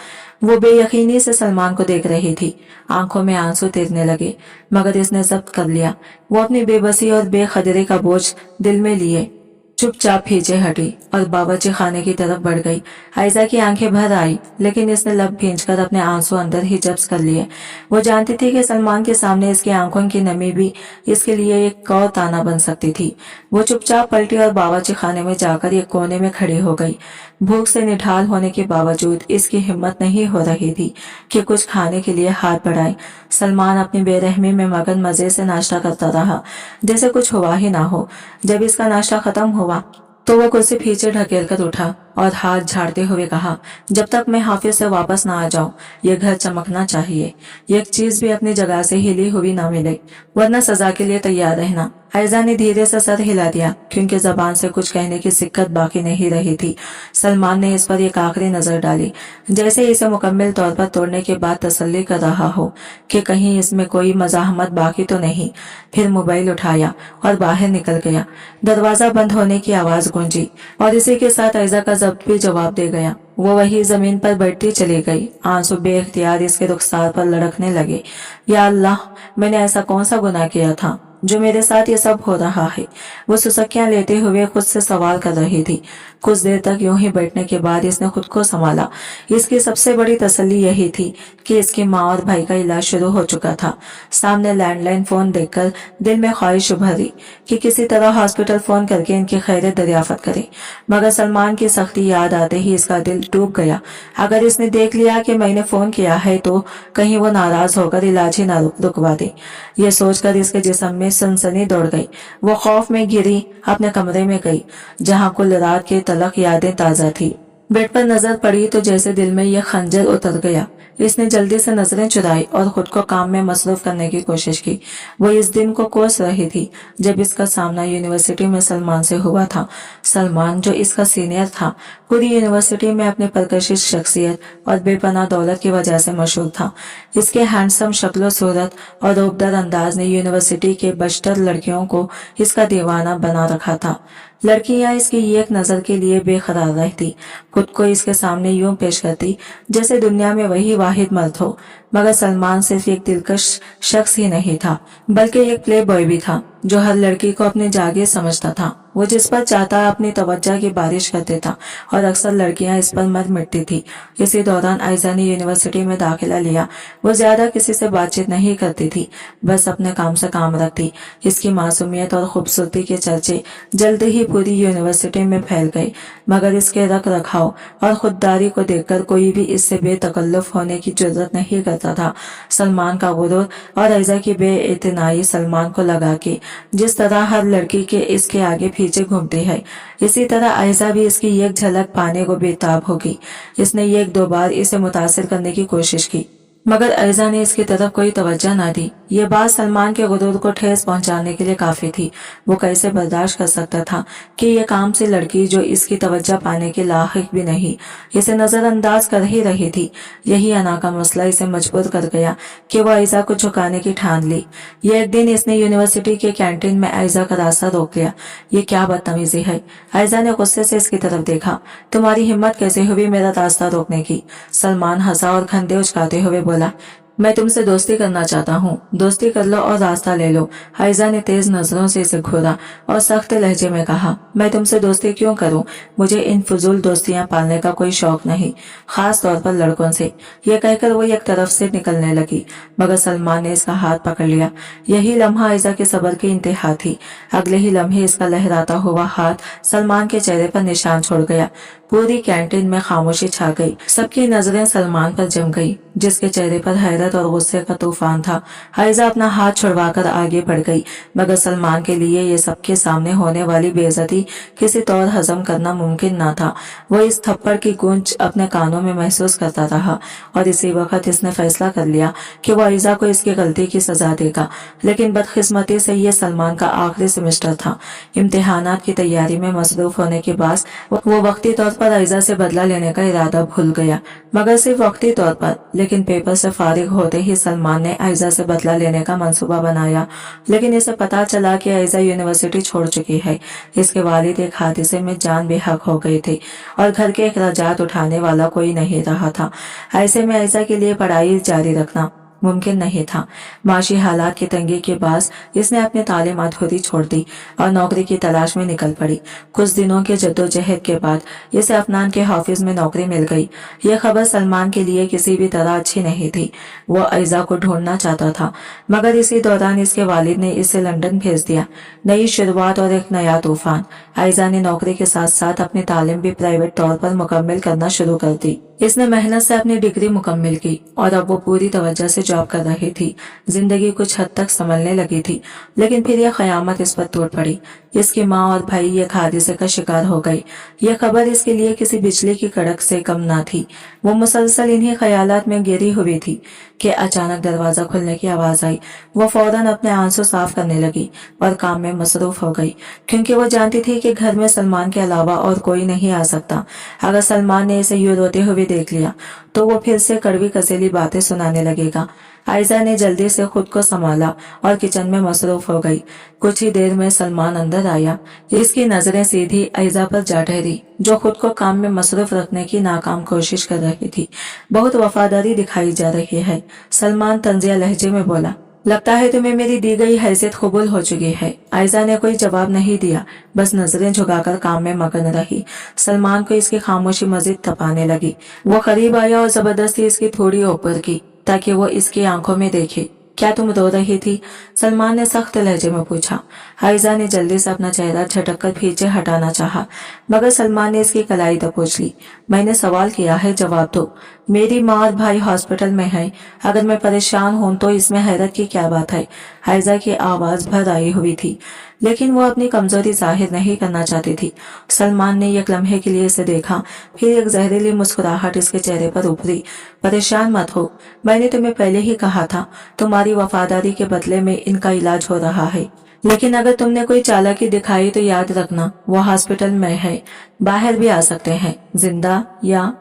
वो बेयकीनी से सलमान को देख रही थी, आंखों में आंसू तेरने लगे, मगर इसने जब्त कर लिया। वो अपनी बेबसी और बेखदरी का बोझ दिल में लिए चुपचाप पीछे हटी और बावर्ची खाने की तरफ बढ़ गई। आयशा की आंखें भर आई, लेकिन इसने लब खींचकर अपने आंसू अंदर ही जब्त कर लिए। वो जानती थी कि सलमान के सामने इसकी आंखों की नमी भी इसके लिए एक और ताना बन सकती थी। वो चुपचाप पलटी और बावर्ची खाने में जाकर एक कोने में खड़ी हो गई। भूख से निढाल होने के बावजूद इसकी हिम्मत नहीं हो रही थी कि कुछ खाने के लिए हाथ बढ़ाए। सलमान अपनी बेरहमी में मगन मजे से नाश्ता करता रहा, जैसे कुछ हुआ ही ना हो। जब इसका नाश्ता खत्म हुआ तो वो कुर्सी पीछे ढकेल कर उठा और हाथ झाड़ते हुए कहा, जब तक मैं हाफिज से वापस ना आ जाऊं, ये घर चमकना चाहिए। एक चीज भी अपनी जगह से हिली हुई ना मिले, वरना सजा के लिए तैयार रहना। आयशा ने धीरे से सर हिला दिया, क्योंकि जबान से कुछ कहने की सिक्कत बाकी नहीं रही थी। सलमान ने इस पर एक आखिरी नजर डाली, जैसे इसे मुकम्मल तौर पर तोड़ने के बाद तसल्ली कर रहा हो कि कहीं इसमें कोई मज़ाहमत बाकी तो नहीं। फिर मोबाइल उठाया और बाहर निकल गया। दरवाजा बंद होने की आवाज गूंजी और इसी के साथ आयशा का जब्त भी जवाब दे गया। वो वही जमीन पर बैठती चली गई। आंसू बेख्तियार इसके रुखसार पर लड़कने लगे। या अल्लाह, मैंने ऐसा कौन सा गुनाह किया था जो मेरे साथ ये सब हो रहा है? वो सुसक्कियां लेते हुए खुद से सवाल कर रही थी। कुछ देर तक यूं ही बैठने के बाद इसने खुद को संभाला। इसकी सबसे बड़ी तसल्ली यही थी कि इसकी माँ और भाई का इलाज शुरू हो चुका था। सामने लैंडलाइन फोन देखकर दिल में ख्वाहिश उभरी कि किसी तरह हॉस्पिटल फोन करके इनकी खैरियत दरियाफत करे, मगर सलमान की सख्ती याद आते ही इसका दिल टूट गया। अगर इसने देख लिया कि मैंने फोन किया है तो कहीं वो नाराज होकर इलाज ही न रुकवा दे। ये सोचकर इसके जिस्म में सनसनी दौड़ गई। वो खौफ में घिरी अपने कमरे में गई, जहाँ कुल रात की तलख यादें ताजा थी। बेड पर नजर पड़ी तो जैसे दिल में यह खंजर उतर गया। इसने जल्दी से नजरें चुराई और खुद को काम में मसरूफ करने की कोशिश की। वो इस दिन को कोस रही थी जब इसका सामना यूनिवर्सिटी में सलमान से हुआ था। सलमान, जो इसका सीनियर था, पूरी यूनिवर्सिटी में अपनी परकशिश शख्सियत और बेपनाह दौलत की वजह से मशहूर था। इसके हैंडसम शक्ल सूरत और रोबदार अंदाज ने यूनिवर्सिटी के बशतर लड़कियों को इसका दीवाना बना रखा था। लड़कियां इसकी एक नजर के लिए बेकरार रहती, खुद को इसके सामने यूं पेश करती जैसे दुनिया में वही वाहिद मर्द हो। मगर सलमान सिर्फ एक दिलकश शख्स ही नहीं था, बल्कि एक प्ले बॉय भी था जो हर लड़की को अपने जागीर समझता था। वो जिस पर चाहता अपनी तवज्जो की बारिश कर देता और अक्सर लड़कियां इस पर मर मिटती थी। इसी दौरान आयजा ने यूनिवर्सिटी में दाखिला लिया। वो ज्यादा किसी से बातचीत नहीं करती थी, बस अपने काम से काम रखती। इसकी मासूमियत और खूबसूरती के चर्चे जल्द ही पूरी यूनिवर्सिटी में फैल गए, मगर इसके रख रखाव और खुददारी को देखकर कोई भी इससे बेतकल्लुफ होने की जुर्रत नहीं करता था। सलमान का गुरूर और आयजा की बेइतनाई सलमान को लगा कि जिस तरह हर लड़की के इसके आगे पीछे घूमती है, इसी तरह आयजा भी इसकी एक झलक पाने को बेताब होगी। इसने एक दो बार इसे मुतासिर करने की कोशिश की, मगर आयजा ने इसकी तरफ कोई तवज्जो न दी। ये बात सलमान के गुरूर को ठेस पहुंचाने के लिए काफी थी। वो कैसे बर्दाश्त कर सकता था कि ये काम से लड़की जो इसकी तवज्जो पाने के लायक भी नहीं, इसे नजरअंदाज कर ही रही थी। यही अना का मसला इसे मजबूर कर गया कि वो आयजा को झुकाने की ठान ली। ये एक दिन इसने यूनिवर्सिटी के कैंटीन में आयजा का रास्ता रोक लिया। ये क्या बदतमीजी है। आयजा ने गुस्से से इसकी तरफ देखा। तुम्हारी हिम्मत कैसे हुई मेरा रास्ता रोकने की? सलमान हंसा और खंडे उचकाते हुए बोला, मैं तुमसे दोस्ती करना चाहता हूँ, दोस्ती कर लो और रास्ता ले लो। आयजा ने तेज नजरों से इसे घूरा और सख्त लहजे में कहा, मैं तुमसे दोस्ती क्यों करूँ? मुझे इन फजूल दोस्तियां पालने का कोई शौक नहीं, खास तौर पर लड़कों से। यह कहकर वो एक तरफ से निकलने लगी, मगर सलमान ने इसका हाथ पकड़ लिया। यही लम्हा आयजा के सब्र की इंतहा थी। अगले ही लम्हे इसका लहराता हुआ हाथ सलमान के चेहरे पर निशान छोड़ गया। पूरी कैंटीन में खामोशी छा गई। सबकी नजरें सलमान पर जम गई, जिसके चेहरे पर हैरत और गुस्से का तूफान था। आयजा अपना हाथ छुड़वाकर आगे बढ़ गई, मगर सलमान के लिए ये सबके सामने होने वाली बेइज्जती किसी तौर हजम करना मुमकिन न था। वो इस थप्पड़ की गूंज अपने कानों में महसूस करता रहा और इसी वक्त इसने फैसला कर लिया कि वो आयजा को इसकी गलती की सजा देगा। लेकिन बदकिस्मती से ये सलमान का आखिरी सेमेस्टर था। इम्तिहानात की तैयारी में मसरूफ होने के बाद वो वक्ती तौर पर आयजा से बदला लेने का इरादा भूल गया, मगर सिर्फ वक्ती तौर पर। लेकिन पेपर से फारिग होते ही सलमान ने आयजा से बदला लेने का मंसूबा बनाया। लेकिन इसे पता चला कि आयजा यूनिवर्सिटी छोड़ चुकी है। इसके वालिद एक हादसे में जान बेहक हो गए थे और घर के अखराजात उठाने वाला कोई नहीं रहा था। ऐसे में आयजा के लिए पढ़ाई जारी रखना मुमकिन नहीं था। माशी हालात की तंगी के बाद इसने अपनी तालीम अधूरी छोड़ दी और नौकरी की तलाश में निकल पड़ी। कुछ दिनों के जद्दोजहद के बाद इसे अफनान के ऑफिस में नौकरी मिल गई। यह खबर सलमान के लिए किसी भी तरह अच्छी नहीं थी। वो आयजा को ढूंढना चाहता था, मगर इसी दौरान इसके वालिद ने इसे लंदन भेज दिया। नई शुरुआत और एक नया तूफान। आयजा ने नौकरी के साथ साथ अपनी तालीम भी प्राइवेट तौर पर मुकम्मल करना शुरू कर दी। इसने मेहनत से अपनी डिग्री मुकम्मल की और अब वो पूरी तवज्जो से जॉब कर रही थी। जिंदगी कुछ हद तक संभलने लगी थी, लेकिन फिर यह कयामत इस पर टूट पड़ी। इसकी माँ और भाई एक हादसे का शिकार हो गए। यह खबर इसके लिए किसी बिजली की कड़क से कम ना थी। वो मुसलसल इन्हीं ख्यालात में गिरी हुई थी कि अचानक दरवाजा खुलने की आवाज आई। वो फौरन अपने आंसू साफ करने लगी और काम में मसरूफ हो गई, क्योंकि वो जानती थी कि घर में सलमान के अलावा और कोई नहीं आ सकता। अगर सलमान ने इसे यूं रोते हुए देख लिया तो वो फिर से कड़वी कसेली बातें सुनाने लगेगा। आयजा ने जल्दी से खुद को संभाला और किचन में मसरूफ हो गई। कुछ ही देर में सलमान अंदर आया। इसकी नजरें सीधी आयजा पर जा ठहरी, जो खुद को काम में मसरूफ रखने की नाकाम कोशिश कर रही थी। बहुत वफादारी दिखाई जा रही है, सलमान तंजिया लहजे में बोला। लगता है तुम्हें मेरी दी गई हैसियत कबूल हो चुकी है। आयजा ने कोई जवाब नहीं दिया, बस नजरें झुकाकर काम में मगन रही। सलमान को इसकी खामोशी मजीद तपाने लगी। वो करीब आया और जबरदस्ती इसकी थोड़ी ऊपर की, ताकि वो इसकी आंखों में देखे। क्या तुम रो रही थी? सलमान ने सख्त लहजे में पूछा। आयजा ने जल्दी से अपना चेहरा झटक कर पीछे हटाना चाहा, मगर सलमान ने इसकी कलाई दबोच ली। मैंने सवाल किया है, जवाब दो। मेरी माँ और भाई हॉस्पिटल में हैं। अगर मैं परेशान हूं तो इसमें हैरत की क्या बात है। आयजा की आवाज भर आई हुई थी, लेकिन वो अपनी कमजोरी जाहिर नहीं करना चाहती थी। सलमान ने एक लम्हे के लिए इसे देखा, फिर एक जहरीली मुस्कुराहट इसके चेहरे पर उभरी। परेशान मत हो, मैंने तुम्हें पहले ही कहा था, तुम्हारी वफादारी के बदले में इनका इलाज हो रहा है। लेकिन अगर तुमने कोई चालाकी दिखाई तो याद रखना, वो हॉस्पिटल में है, बाहर भी आ सकते हैं, जिंदा या।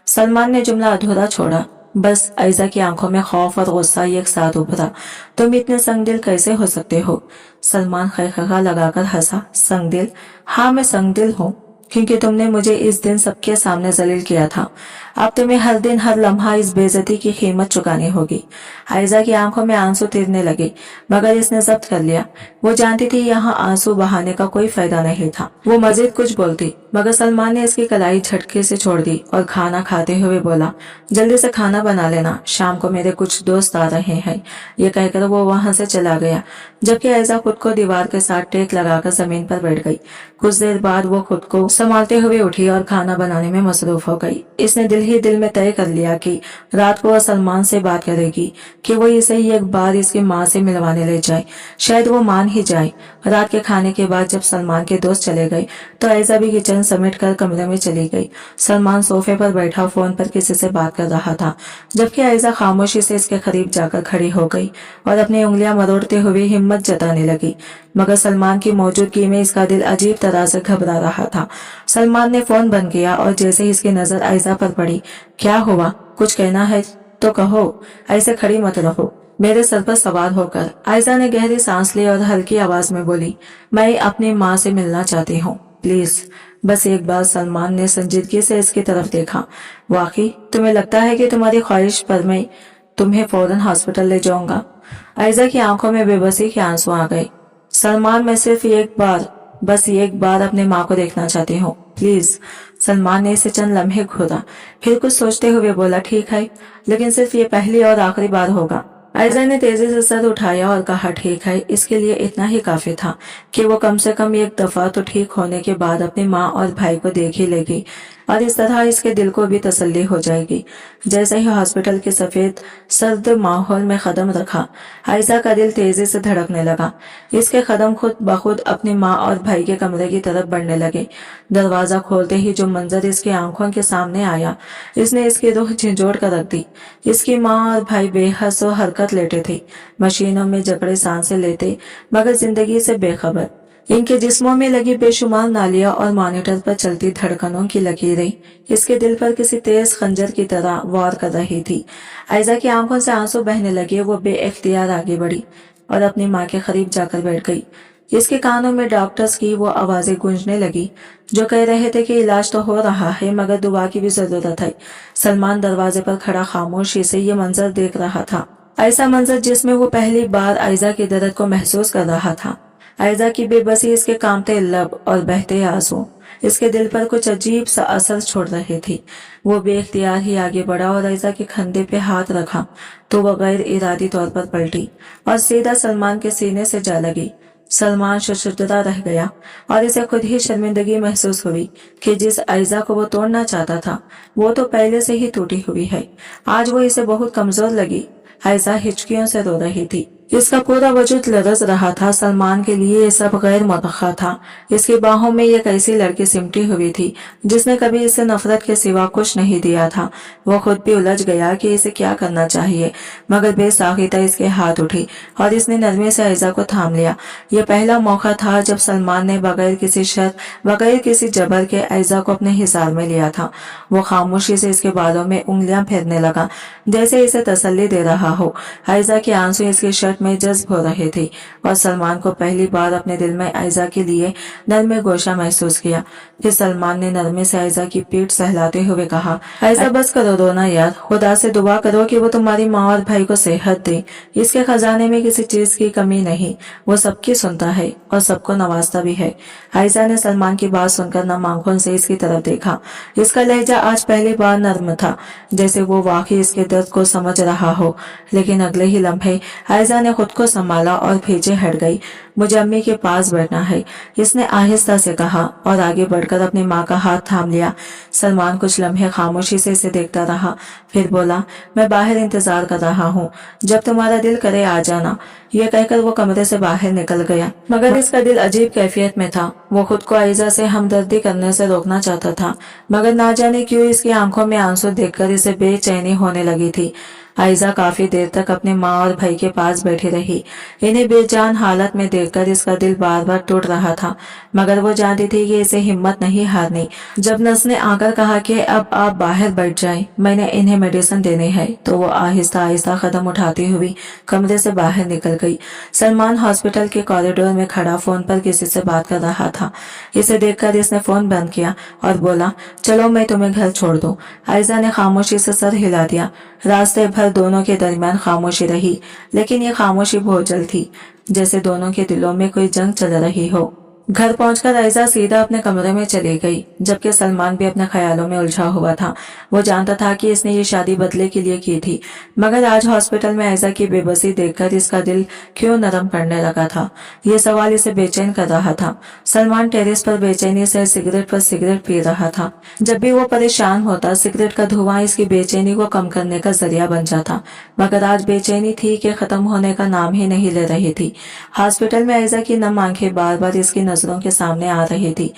सलमान ने जुमला अधूरा छोड़ा। बस आयजा की आंखों में खौफ और गुस्सा एक साथ उभरा। तुम इतने संगदिल कैसे हो सकते हो? सलमान खैखा लगाकर हंसा। संगदिल? हाँ, मैं संगदिल हूँ, क्योंकि तुमने मुझे इस दिन सबके सामने जलील किया था। अब तुम्हें हर दिन हर लम्हा इस बेइज्जती की कीमत चुकानी होगी। आयजा की आंखों में आंसू तिरने लगे, मगर इसने जब्त कर लिया। वो जानती थी यहाँ आंसू बहाने का कोई फायदा नहीं था। वो मजीद कुछ बोलती, मगर सलमान ने इसकी कलाई झटके से छोड़ दी और खाना खाते हुए बोला, जल्दी से खाना बना लेना, शाम को मेरे कुछ दोस्त आ रहे हैं। ये कहकर वो वहां से चला गया, जबकि आयजा खुद को दीवार के साथ टेक लगाकर जमीन पर बैठ गई। कुछ देर बाद वो खुद को संभालते हुए उठी और खाना बनाने में मसरूफ हो गई। इसने दिल ही दिल में तय कर लिया कि रात को वह सलमान से बात करेगी, कि वो इसे ही एक बार इसकी माँ से मिलवाने ले जाए। शायद वो मान ही जाए। रात के खाने के बाद जब सलमान के दोस्त चले गए तो आयजा भी किचन समेट कर कमरे में चली गई। सलमान सोफे पर बैठा फोन पर किसी से बात कर रहा था, जबकि आयजा खामोशी से इसके करीब जाकर खड़ी हो गई और अपनी उंगलियां मरोड़ते हुए हिम्मत जताने लगी। मगर सलमान की मौजूदगी में इसका दिल अजीब तरह से घबरा रहा था। सलमान ने फोन बंद किया और जैसे ही इसकी नजर आयजा पर पड़ी, क्या हुआ, कुछ कहना है तो कहो, ऐसे खड़ी मत रहो, मेरे सर पर सवार होकर। आयजा ने गहरी सांस ली और हल्की आवाज में बोली, मैं अपनी माँ से मिलना चाहती हूँ, प्लीज, बस एक बार। सलमान ने संजीदगी से इसकी तरफ देखा। वाकई तुम्हें लगता है कि तुम्हारी ख्वाहिश पर मैं तुम्हें फौरन हॉस्पिटल ले जाऊंगा? आयजा की आंखों में बेबसी के आंसू आ गए। सलमान, मैं सिर्फ एक बार, बस एक बार अपने माँ को देखना चाहती हूँ, प्लीज। सलमान ने इसे चंद लम्हे घूरा, फिर कुछ सोचते हुए बोला, ठीक है, लेकिन सिर्फ ये पहली और आखिरी बार होगा। आयजा ने तेजी से सर उठाया और कहा, ठीक है। इसके लिए इतना ही काफी था कि वो कम से कम एक दफा तो ठीक होने के बाद अपनी माँ और भाई को देख ही लेगी, और इस तरह इसके दिल को भी तसल्ली हो जाएगी। जैसे ही हॉस्पिटल के सफेद सर्द माहौल में कदम रखा, आयजा का दिल तेजी से धड़कने लगा। इसके कदम खुद बखुद अपनी माँ और भाई के कमरे की तरफ बढ़ने लगे। दरवाजा खोलते ही जो मंजर इसकी आंखों के सामने आया, इसने इसकी रूह झंझोड़ कर रख दी। इसकी माँ और भाई बेहस और हरकत लेटे थे, मशीनों में जकड़े सांसें लेते, मगर जिंदगी से बेखबर। इनके जिस्मों में लगी बेशुमार नालियां और मॉनिटर पर चलती धड़कनों की लकीरें इसके दिल पर किसी तेज खंजर की तरह वार कर रही थी। आयजा की आंखों से आंसू बहने लगे। वो बेइख्तियार आगे बढ़ी और अपनी माँ के करीब जाकर बैठ गई। इसके कानों में डॉक्टर्स की वो आवाजें गूंजने लगी जो कह रहे थे कि इलाज तो हो रहा है, मगर दुआ की भी जरूरत है। सलमान दरवाजे पर खड़ा खामोशी से ये मंजर देख रहा था, ऐसा मंजर जिसमें वो पहली बार आयजा के दर्द को महसूस कर रहा था। आयजा की बेबसी, इसके कांपते लब और बहते आंसू इसके दिल पर कुछ अजीब सा असर छोड़ रहे थे। वो बेख्तियार ही आगे बढ़ा और आयजा के कंधे पे हाथ रखा तो वो गैर इरादी तौर पर पलटी और सीधा सलमान के सीने से जा लगी। सलमान शर्मदा रह गया और इसे खुद ही शर्मिंदगी महसूस हुई कि जिस आयजा को वो तोड़ना चाहता था वो तो पहले से ही टूटी हुई है। आज वो इसे बहुत कमजोर लगी। आयजा हिचकियों से रो रही थी, इसका पूरा वजूद लरज रहा था। सलमान के लिए ये सब गैर मुतवक्का था। इसकी बाहों में एक ऐसी लड़की सिमटी हुई थी जिसने कभी इसे नफरत के सिवा कुछ नहीं दिया था। वो खुद भी उलझ गया कि इसे क्या करना चाहिए, मगर बेसाख्ता इसके हाथ उठी और इसने नरमी से आयजा को थाम लिया। यह पहला मौका था जब सलमान ने बगैर किसी शर्त, बगैर किसी जबर के आयजा को अपने हिसार में लिया था। वो खामोशी से इसके बालों में उंगलियां फेरने लगा जैसे इसे तसल्ली दे रहा हो। आयजा के आंसू इसकी शर्ट में जज्ब हो रहे थे और सलमान को पहली बार अपने दिल में आयजा के लिए नरमे गोशा महसूस किया। फिर सलमान ने नरमे से आयजा की पीठ सहलाते हुए कहा, आयजा बस करो रोना यार, खुदा से दुआ करो कि वो तुम्हारी माँ और भाई को सेहत दे। इसके खजाने में किसी चीज की कमी नहीं, वो सबकी सुनता है और सबको नवाजता भी है। आयजा ने सलमान की बात सुनकर नम आंखों से इसकी तरफ देखा। इसका लहजा आज पहली बार नर्म था, जैसे वो वाकई इसके दर्द को समझ रहा हो। लेकिन अगले ही लम्हे आयजा ने ने खुद को संभाला और पीछे हट गई। मुझे अम्मी के पास बैठना है, इसने आहिस्ता से कहा और आगे बढ़कर अपनी माँ का हाथ थाम लिया। सलमान कुछ लम्हे खामोशी से इसे देखता रहा, फिर बोला, मैं बाहर इंतजार कर रहा हूँ, जब तुम्हारा दिल करे आ जाना। यह कहकर वो कमरे से बाहर निकल गया, मगर इसका दिल अजीब कैफियत में था। वो खुद को आयजा से हमदर्दी करने से रोकना चाहता था, मगर ना जाने क्यों इसकी आंखों में आंसू देखकर इसे बेचैनी होने लगी थी। आयजा काफी देर तक अपने माँ और भाई के पास बैठी रही। इन्हें बेजान हालत में देखकर इसका दिल बार बार टूट रहा था, मगर वो जानती थी कि इसे हिम्मत नहीं हारनी। जब नर्स ने आकर कहा कि अब आप बाहर बैठ जाएं, मैंने इन्हें मेडिसिन देनी है, तो वो आहिस्ता आहिस्ता कदम उठाती हुई कमरे से बाहर निकल गई। सलमान हॉस्पिटल के कॉरिडोर में खड़ा फोन पर किसी से बात कर रहा था। इसे देखकर इसने फोन बंद किया और बोला, चलो मैं तुम्हें घर छोड़ दूं। आयजा ने खामोशी से सर हिला दिया। रास्ते भर दोनों के दरमियान खामोशी रही, लेकिन ये खामोशी भोजल थी, जैसे दोनों के दिलों में कोई जंग चल रही हो। घर पहुंचकर आयजा सीधा अपने कमरे में चली गई, जबकि सलमान भी अपने ख्यालों में उलझा हुआ था। वो जानता था कि इसने ये शादी बदले के लिए की थी, मगर आज हॉस्पिटल में आयजा की बेबसी देखकर इसका दिल क्यों नरम पड़ने लगा था, ये सवाल इसे बेचैन कर रहा था। सलमान टेरेस पर बेचैनी से सिगरेट पर सिगरेट पी रहा था। जब भी वो परेशान होता, सिगरेट का धुआं इसकी बेचैनी को कम करने का जरिया बन जाता, मगर आज बेचैनी थी कि खत्म होने का नाम ही नहीं ले रही थी। हॉस्पिटल में आयजा की नम आंखें बार बार इसकी नजरों के सामने आ रही थी।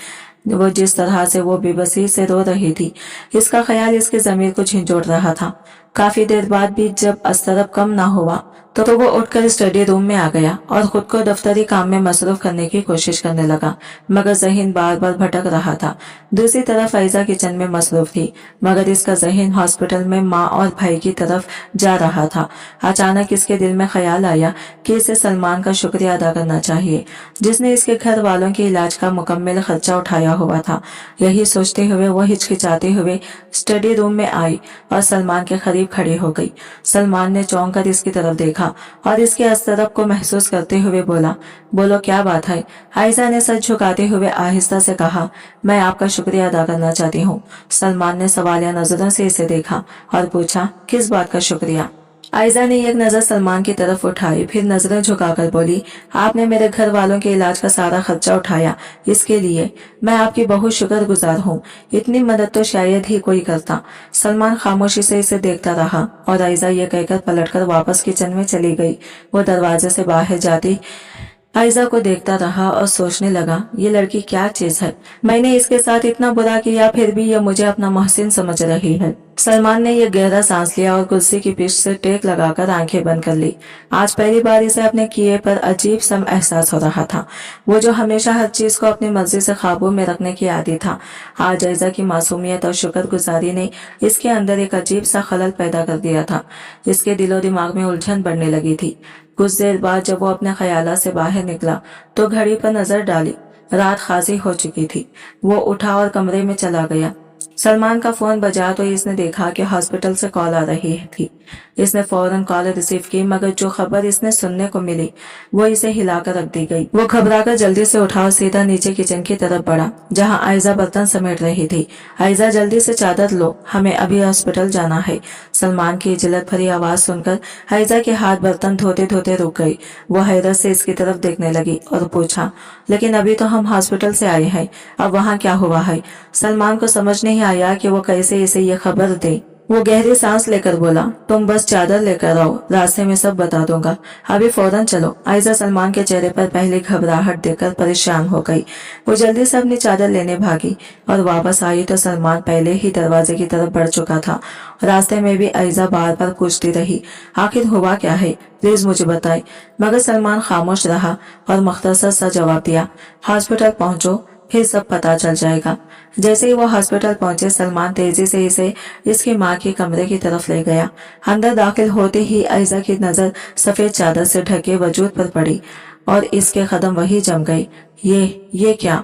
वो जिस तरह से वो बेबसी से रो रही थी, इसका ख्याल इसके ज़मीर को झंझोड़ रहा था। काफी देर बाद भी जब अस्तरब कम ना हुआ, तो वो उठकर स्टडी रूम में आ गया और खुद को दफ्तरी काम में मसरूफ करने की कोशिश करने लगा, मगर जहन बार बार भटक रहा था। दूसरी तरफ आयजा किचन में मसरूफ थी, मगर इसका जहन हॉस्पिटल में माँ और भाई की तरफ जा रहा था। अचानक इसके दिल में ख्याल आया कि इसे सलमान का शुक्रिया अदा करना चाहिए, जिसने इसके घर वालों के इलाज का मुकम्मल खर्चा उठाया हुआ था। यही सोचते हुए वो हिचकिचाते हुए स्टडी रूम में आई और सलमान के करीब खड़ी हो गई। सलमान ने चौंक कर इसकी तरफ देखा और इसके अस्तरब को महसूस करते हुए बोला, बोलो क्या बात है। आयजा ने सर झुकाते हुए आहिस्ता से कहा, मैं आपका शुक्रिया अदा करना चाहती हूँ। सलमान ने सवालिया नजरों से इसे देखा और पूछा, किस बात का शुक्रिया। आयजा ने एक नजर सलमान की तरफ उठाई, फिर नजरें झुकाकर बोली, आपने मेरे घर वालों के इलाज का सारा खर्चा उठाया, इसके लिए मैं आपकी बहुत शुक्रगुजार हूँ। इतनी मदद तो शायद ही कोई करता। सलमान खामोशी से इसे देखता रहा और आयजा ये कहकर पलटकर वापस किचन में चली गई। वो दरवाजे से बाहर जाती आयजा को देखता रहा और सोचने लगा, ये लड़की क्या चीज है। मैंने इसके साथ इतना बुरा किया, फिर भी ये मुझे अपना मोहसिन समझ रही है। सलमान ने यह गहरा सांस लिया और कुर्सी की पीठ से टेक लगाकर आंखें बंद कर ली। आज पहली बार इसे अपने किए पर अजीब सा एहसास हो रहा था। वो जो हमेशा हर चीज को अपनी मर्जी से काबू में रखने की आदी था, आज आयजा की मासूमियत और शुक्रगुजारी ने इसके अंदर एक अजीब सा खलल पैदा कर दिया था। इसके दिलो दिमाग में उलझन बढ़ने लगी थी। कुछ देर बाद जब वो अपने ख्यालात से बाहर निकला तो घड़ी पर नजर डाली। रात खासी हो चुकी थी। वो उठा और कमरे में चला गया। सलमान का फोन बजा तो इसने देखा कि हॉस्पिटल से कॉल आ रही थी। इसने फौरन कॉल रिसीव की, मगर जो खबर इसने सुनने को मिली वो इसे हिलाकर रख दी गई। वो घबराकर जल्दी से उठा और सीधा नीचे किचन की तरफ बढ़ा, जहां आयजा बर्तन समेट रही थी। आयजा, जल्दी से चादर लो, हमें अभी हॉस्पिटल जाना है। सलमान की जिल्लत भरी आवाज सुनकर आयजा के हाथ बर्तन धोते धोते रुक गई। वो हैरत से इसकी तरफ देखने लगी और पूछा, लेकिन अभी तो हम हॉस्पिटल से आए हैं, अब वहाँ क्या हुआ है। सलमान को समझ नहीं आया कि वो कैसे इसे ये खबर दे। वो गहरी सांस लेकर बोला, तुम बस चादर लेकर आओ, रास्ते में सब बता दूंगा, अभी फौरन चलो। आयजा सलमान के चेहरे पर पहले घबराहट देखकर परेशान हो गई। वो जल्दी से अपनी चादर लेने भागी और वापस आई तो सलमान पहले ही दरवाजे की तरफ बढ़ चुका था। रास्ते में भी आयजा बार बार पूछती रही, आखिर हुआ क्या है, प्लीज मुझे बताए। मगर सलमान खामोश रहा और मुख्तसर सा जवाब दिया, हॉस्पिटल पहुंचो, फिर सब पता चल जाएगा। जैसे ही वो हॉस्पिटल पहुंचे, सलमान तेजी से इसे इसकी माँ के कमरे की तरफ ले गया। अंदर दाखिल होते ही आयजा की नजर सफेद चादर से ढके वजूद पर पड़ी और इसके कदम वही जम गई। ये क्या।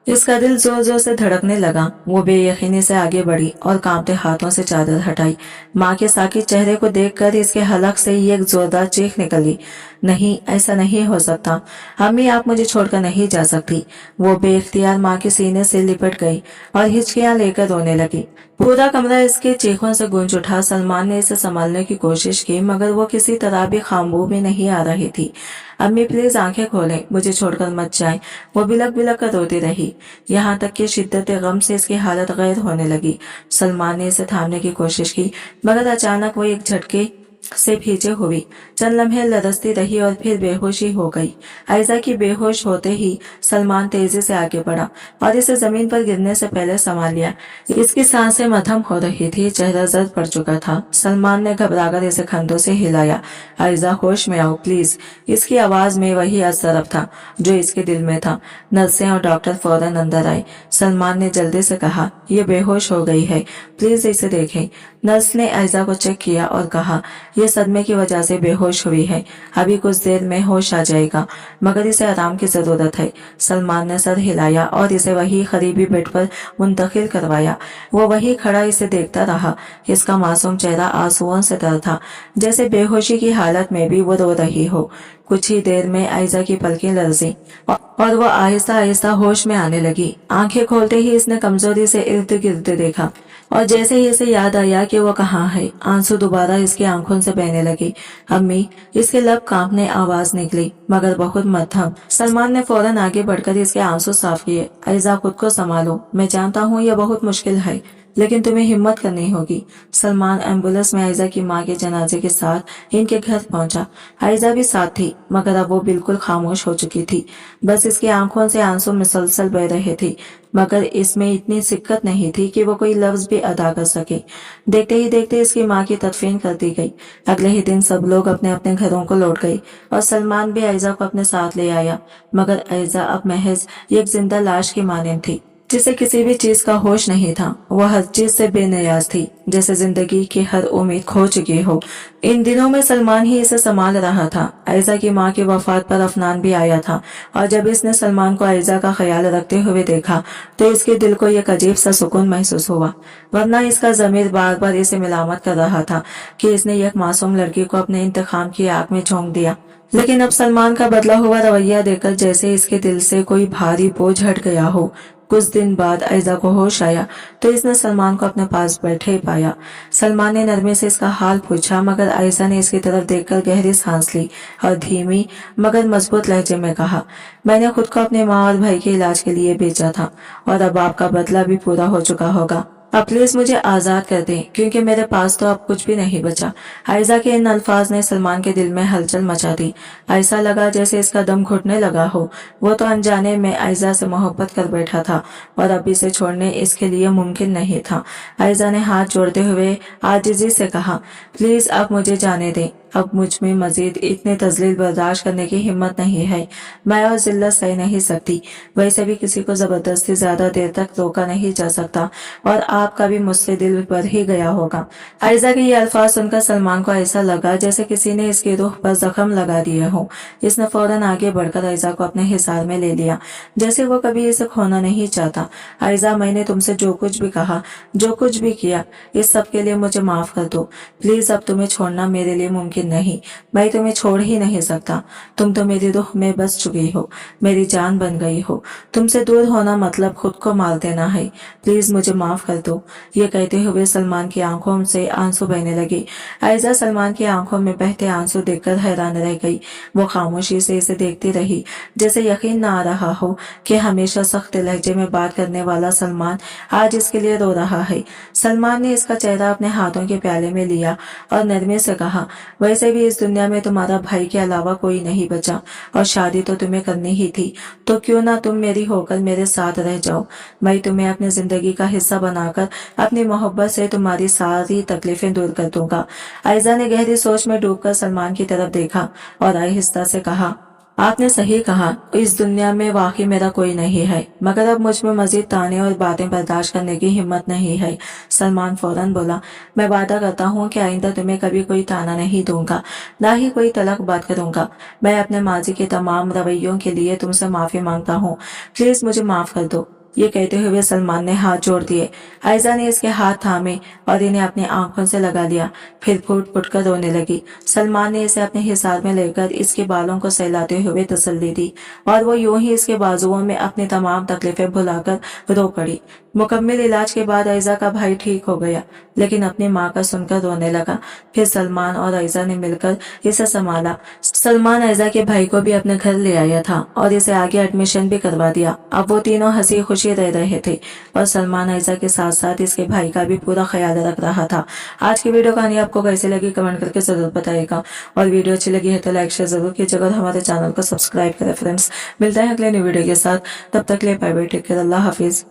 इसका दिल जोर जोर से धड़कने लगा। वो बेयकीनी से आगे बढ़ी और कांपते हाथों से चादर हटाई। माँ के साकित चेहरे को देखकर इसके हलक से ही एक जोरदार चीख निकली। नहीं, ऐसा नहीं हो सकता, अम्मी आप मुझे छोड़कर नहीं जा सकती। वो बेइख्तियार माँ के सीने से लिपट गई और हिचकियां लेकर रोने लगी। पूरा कमरा इसके चीखों से गूंज उठा। सलमान ने इसे संभालने की कोशिश की मगर वो किसी तरह भी काबू में नहीं आ रही थी। अम्मी प्लीज आंखें खोलें, मुझे छोड़कर मत जाएं। वो बिलक बिलक कर रोती रही, यहाँ तक कि शिद्दत गम से इसकी हालत गैर होने लगी। सलमान ने इसे थामने की कोशिश की मगर अचानक वो एक झटके से भीजे हुई चंद लम्हे लरसती रही और फिर बेहोशी हो गई। आयजा की बेहोश होते ही सलमान तेजी से आगे बढ़ा और इसे जमीन पर गिरने से पहले संभाल लिया। इसकी सांसें मध्यम हो रही थी, चेहरा जर्द पड़ चुका था। सलमान ने घबराकर इसे कंधों से हिलाया। आयजा होश में आओ प्लीज। इसकी आवाज में वही असरफ था जो इसके दिल में था। नर्सें और डॉक्टर फौरन अंदर आए। सलमान ने जल्दी से कहा, ये बेहोश हो गई है, प्लीज इसे देखें। नर्स ने आयजा को चेक किया और कहा, ये सदमे की वजह से बेहोश हुई है, अभी कुछ देर में होश आ जाएगा मगर इसे आराम की जरूरत है। सलमान ने सर हिलाया और इसे वही करीबी बेड पर मुंतकिल करवाया। वो वही खड़ा इसे देखता रहा। इसका मासूम चेहरा आंसुओं से तर था, जैसे बेहोशी की हालत में भी वो रो रही हो। कुछ ही देर में आयजा की पलकें लरजी और वो आहिस्ता आहिस्ता होश में आने लगी। आंखें खोलते ही इसने कमजोरी से इर्द गिर्द देखा और जैसे ही इसे याद आया कि वो कहाँ है, आंसू दोबारा इसकी आंखों से बहने लगे। अम्मी, इसके लब कांपने आवाज निकली मगर बहुत मध्यम। सलमान ने फौरन आगे बढ़कर इसके आंसू साफ किए। आयजा, खुद को संभालो, मैं जानता हूँ यह बहुत मुश्किल है लेकिन तुम्हें हिम्मत करनी होगी। सलमान एम्बुलेंस में आयजा की मां के जनाजे के साथ इनके घर पहुंचा। आयजा भी साथ थी मगर अब वो बिल्कुल खामोश हो चुकी थी। बस इसकी आंखों से आंसू मुसलसल बह रहे थे मगर इसमें इतनी सिक्कत नहीं थी कि वो कोई लफ्ज भी अदा कर सके। देखते ही देखते इसकी मां की तदफीन कर दी गई। अगले ही दिन सब लोग अपने अपने घरों को लौट गए और सलमान भी आयजा को अपने साथ ले आया मगर आयजा अब महज एक जिंदा लाश की मानिंद थी जिसे किसी भी चीज का होश नहीं था। वह हर चीज से बेनियाज थी, जैसे जिंदगी की हर उम्मीद खो चुकी हो। इन दिनों में सलमान ही इसे संभाल रहा था। आयजा की मां की वफात पर अफनान भी आया था और जब इसने सलमान को आयजा का ख्याल रखते हुए देखा तो इसके दिल को एक अजीब सा सुकून महसूस हुआ, वरना इसका जमीर बार बार इसे मिलामत कर रहा था कि इसने एक मासूम लड़की को अपने इंतकाम की आग में झोंक दिया। लेकिन अब सलमान का बदला हुआ रवैया देखकर जैसे इसके दिल से कोई भारी बोझ हट गया हो। कुछ दिन बाद आयजा को होश आया तो इसने सलमान को अपने पास बैठे पाया। सलमान ने नरमी से इसका हाल पूछा मगर आयजा ने इसकी तरफ देखकर गहरी सांस ली और धीमी मगर मजबूत लहजे में कहा, मैंने खुद को अपने माँ और भाई के इलाज के लिए बेचा था और अब आपका बदला भी पूरा हो चुका होगा। अब प्लीज मुझे आजाद कर दें क्योंकि मेरे पास तो अब कुछ भी नहीं बचा। आयजा के इन अल्फाज ने सलमान के दिल में हलचल मचा दी। ऐसा लगा जैसे इसका दम घुटने लगा हो। वो तो अनजाने में आयजा से मोहब्बत कर बैठा था और अब इसे छोड़ने इसके लिए मुमकिन नहीं था। आयजा ने हाथ जोड़ते हुए आजिजी से कहा, प्लीज अब मुझे जाने दें, अब मुझ में मजीद इतने तजलील बर्दाश्त करने की हिम्मत नहीं है। मैं और जिल्लत सह नहीं सकती। वैसे भी किसी को जबरदस्ती ज्यादा देर तक रोका नहीं जा सकता और आपका भी मुझसे दिल भर ही गया होगा। आयजा के ये अल्फाज सुनकर सलमान को ऐसा लगा जैसे किसी ने इसकी रूह पर जख्म लगा दिए हो। इसने फौरन आगे बढ़कर आयजा को अपने हिसार में ले लिया, जैसे वो कभी इसे खोना नहीं चाहता। आयजा, मैंने तुमसे जो कुछ भी कहा, जो कुछ भी किया, इस सब के लिए मुझे माफ कर दो। प्लीज अब तुम्हें छोड़ना मेरे लिए मुमकिन नहीं। मैं तुम्हें छोड़ ही नहीं सकता। तुम तो मेरी रूह में बस चुकी हो, मेरी जान बन गई हो। तुमसे दूर होना मतलब खुद को मार देना है। प्लीज मुझे माफ कर दो। ये कहते हुए सलमान की आंखों से आंसू बहने लगे। आयजा सलमान की आंखों में बहते आंसू देखकर हैरान रह गई। वो खामोशी से इसे देखती रही, जैसे यकीन न आ रहा हो कि हमेशा सख्त लहजे में बात करने वाला सलमान आज इसके लिए रो रहा है। सलमान ने इसका चेहरा अपने हाथों के प्याले में लिया और नरमी से कहा, वैसे भी इस दुनिया में तुम्हारा भाई के अलावा कोई नहीं बचा और शादी तो तुम्हें करनी ही थी, तो क्यों ना तुम मेरी होकर मेरे साथ रह जाओ। मैं तुम्हें अपनी जिंदगी का हिस्सा बनाकर अपनी मोहब्बत से तुम्हारी सारी तकलीफें दूर कर दूंगा। आयजा ने गहरी सोच में डूबकर सलमान की तरफ देखा और आहिस्ता से कहा, आपने सही कहा, इस दुनिया में वाकई मेरा कोई नहीं है, मगर अब मुझ में मजीद ताने और बातें बर्दाश्त करने की हिम्मत नहीं है। सलमान फौरन बोला, मैं वादा करता हूँ कि आइंदा तुम्हें कभी कोई ताना नहीं दूंगा, ना ही कोई तलक बात करूंगा। मैं अपने माजी के तमाम रवैयों के लिए तुमसे माफी मांगता हूँ। प्लीज मुझे माफ कर दो। ये कहते हुए सलमान ने हाथ जोड़ दिए। आयजा ने इसके हाथ थामे और इन्हें अपनी आंखों से लगा लिया, फिर फूट फूट कर रोने लगी। सलमान ने इसे अपने हिसार में लेकर इसके बालों को सहलाते हुए तसल्ली दी और वो यूं ही इसके बाजुओं में अपनी तमाम तकलीफें भुलाकर रो पड़ी। मुकम्मल इलाज के बाद आयजा का भाई ठीक हो गया, लेकिन अपनी माँ का सुनकर रोने लगा। फिर सलमान और आयजा ने मिलकर इसे संभाला। सलमान आयजा के भाई को भी अपने घर ले आया था और इसे आगे एडमिशन भी करवा दिया। अब वो तीनों हंसी खुशी रह रहे थे और सलमान आयजा के साथ साथ इसके भाई का भी पूरा ख्याल रख रहा था। आज की वीडियो कहानी आपको कैसी लगी कमेंट करके जरूर बताइएगा और वीडियो अच्छी लगी है तो लाइक शेयर जरूर कीजिएगा और हमारे चैनल को सब्सक्राइब करें। फ्रेंड्स, मिलते हैं अगले न्यू वीडियो के साथ, तब तक के लिए बाय बाय, टेक केयर, अल्लाह हाफिज।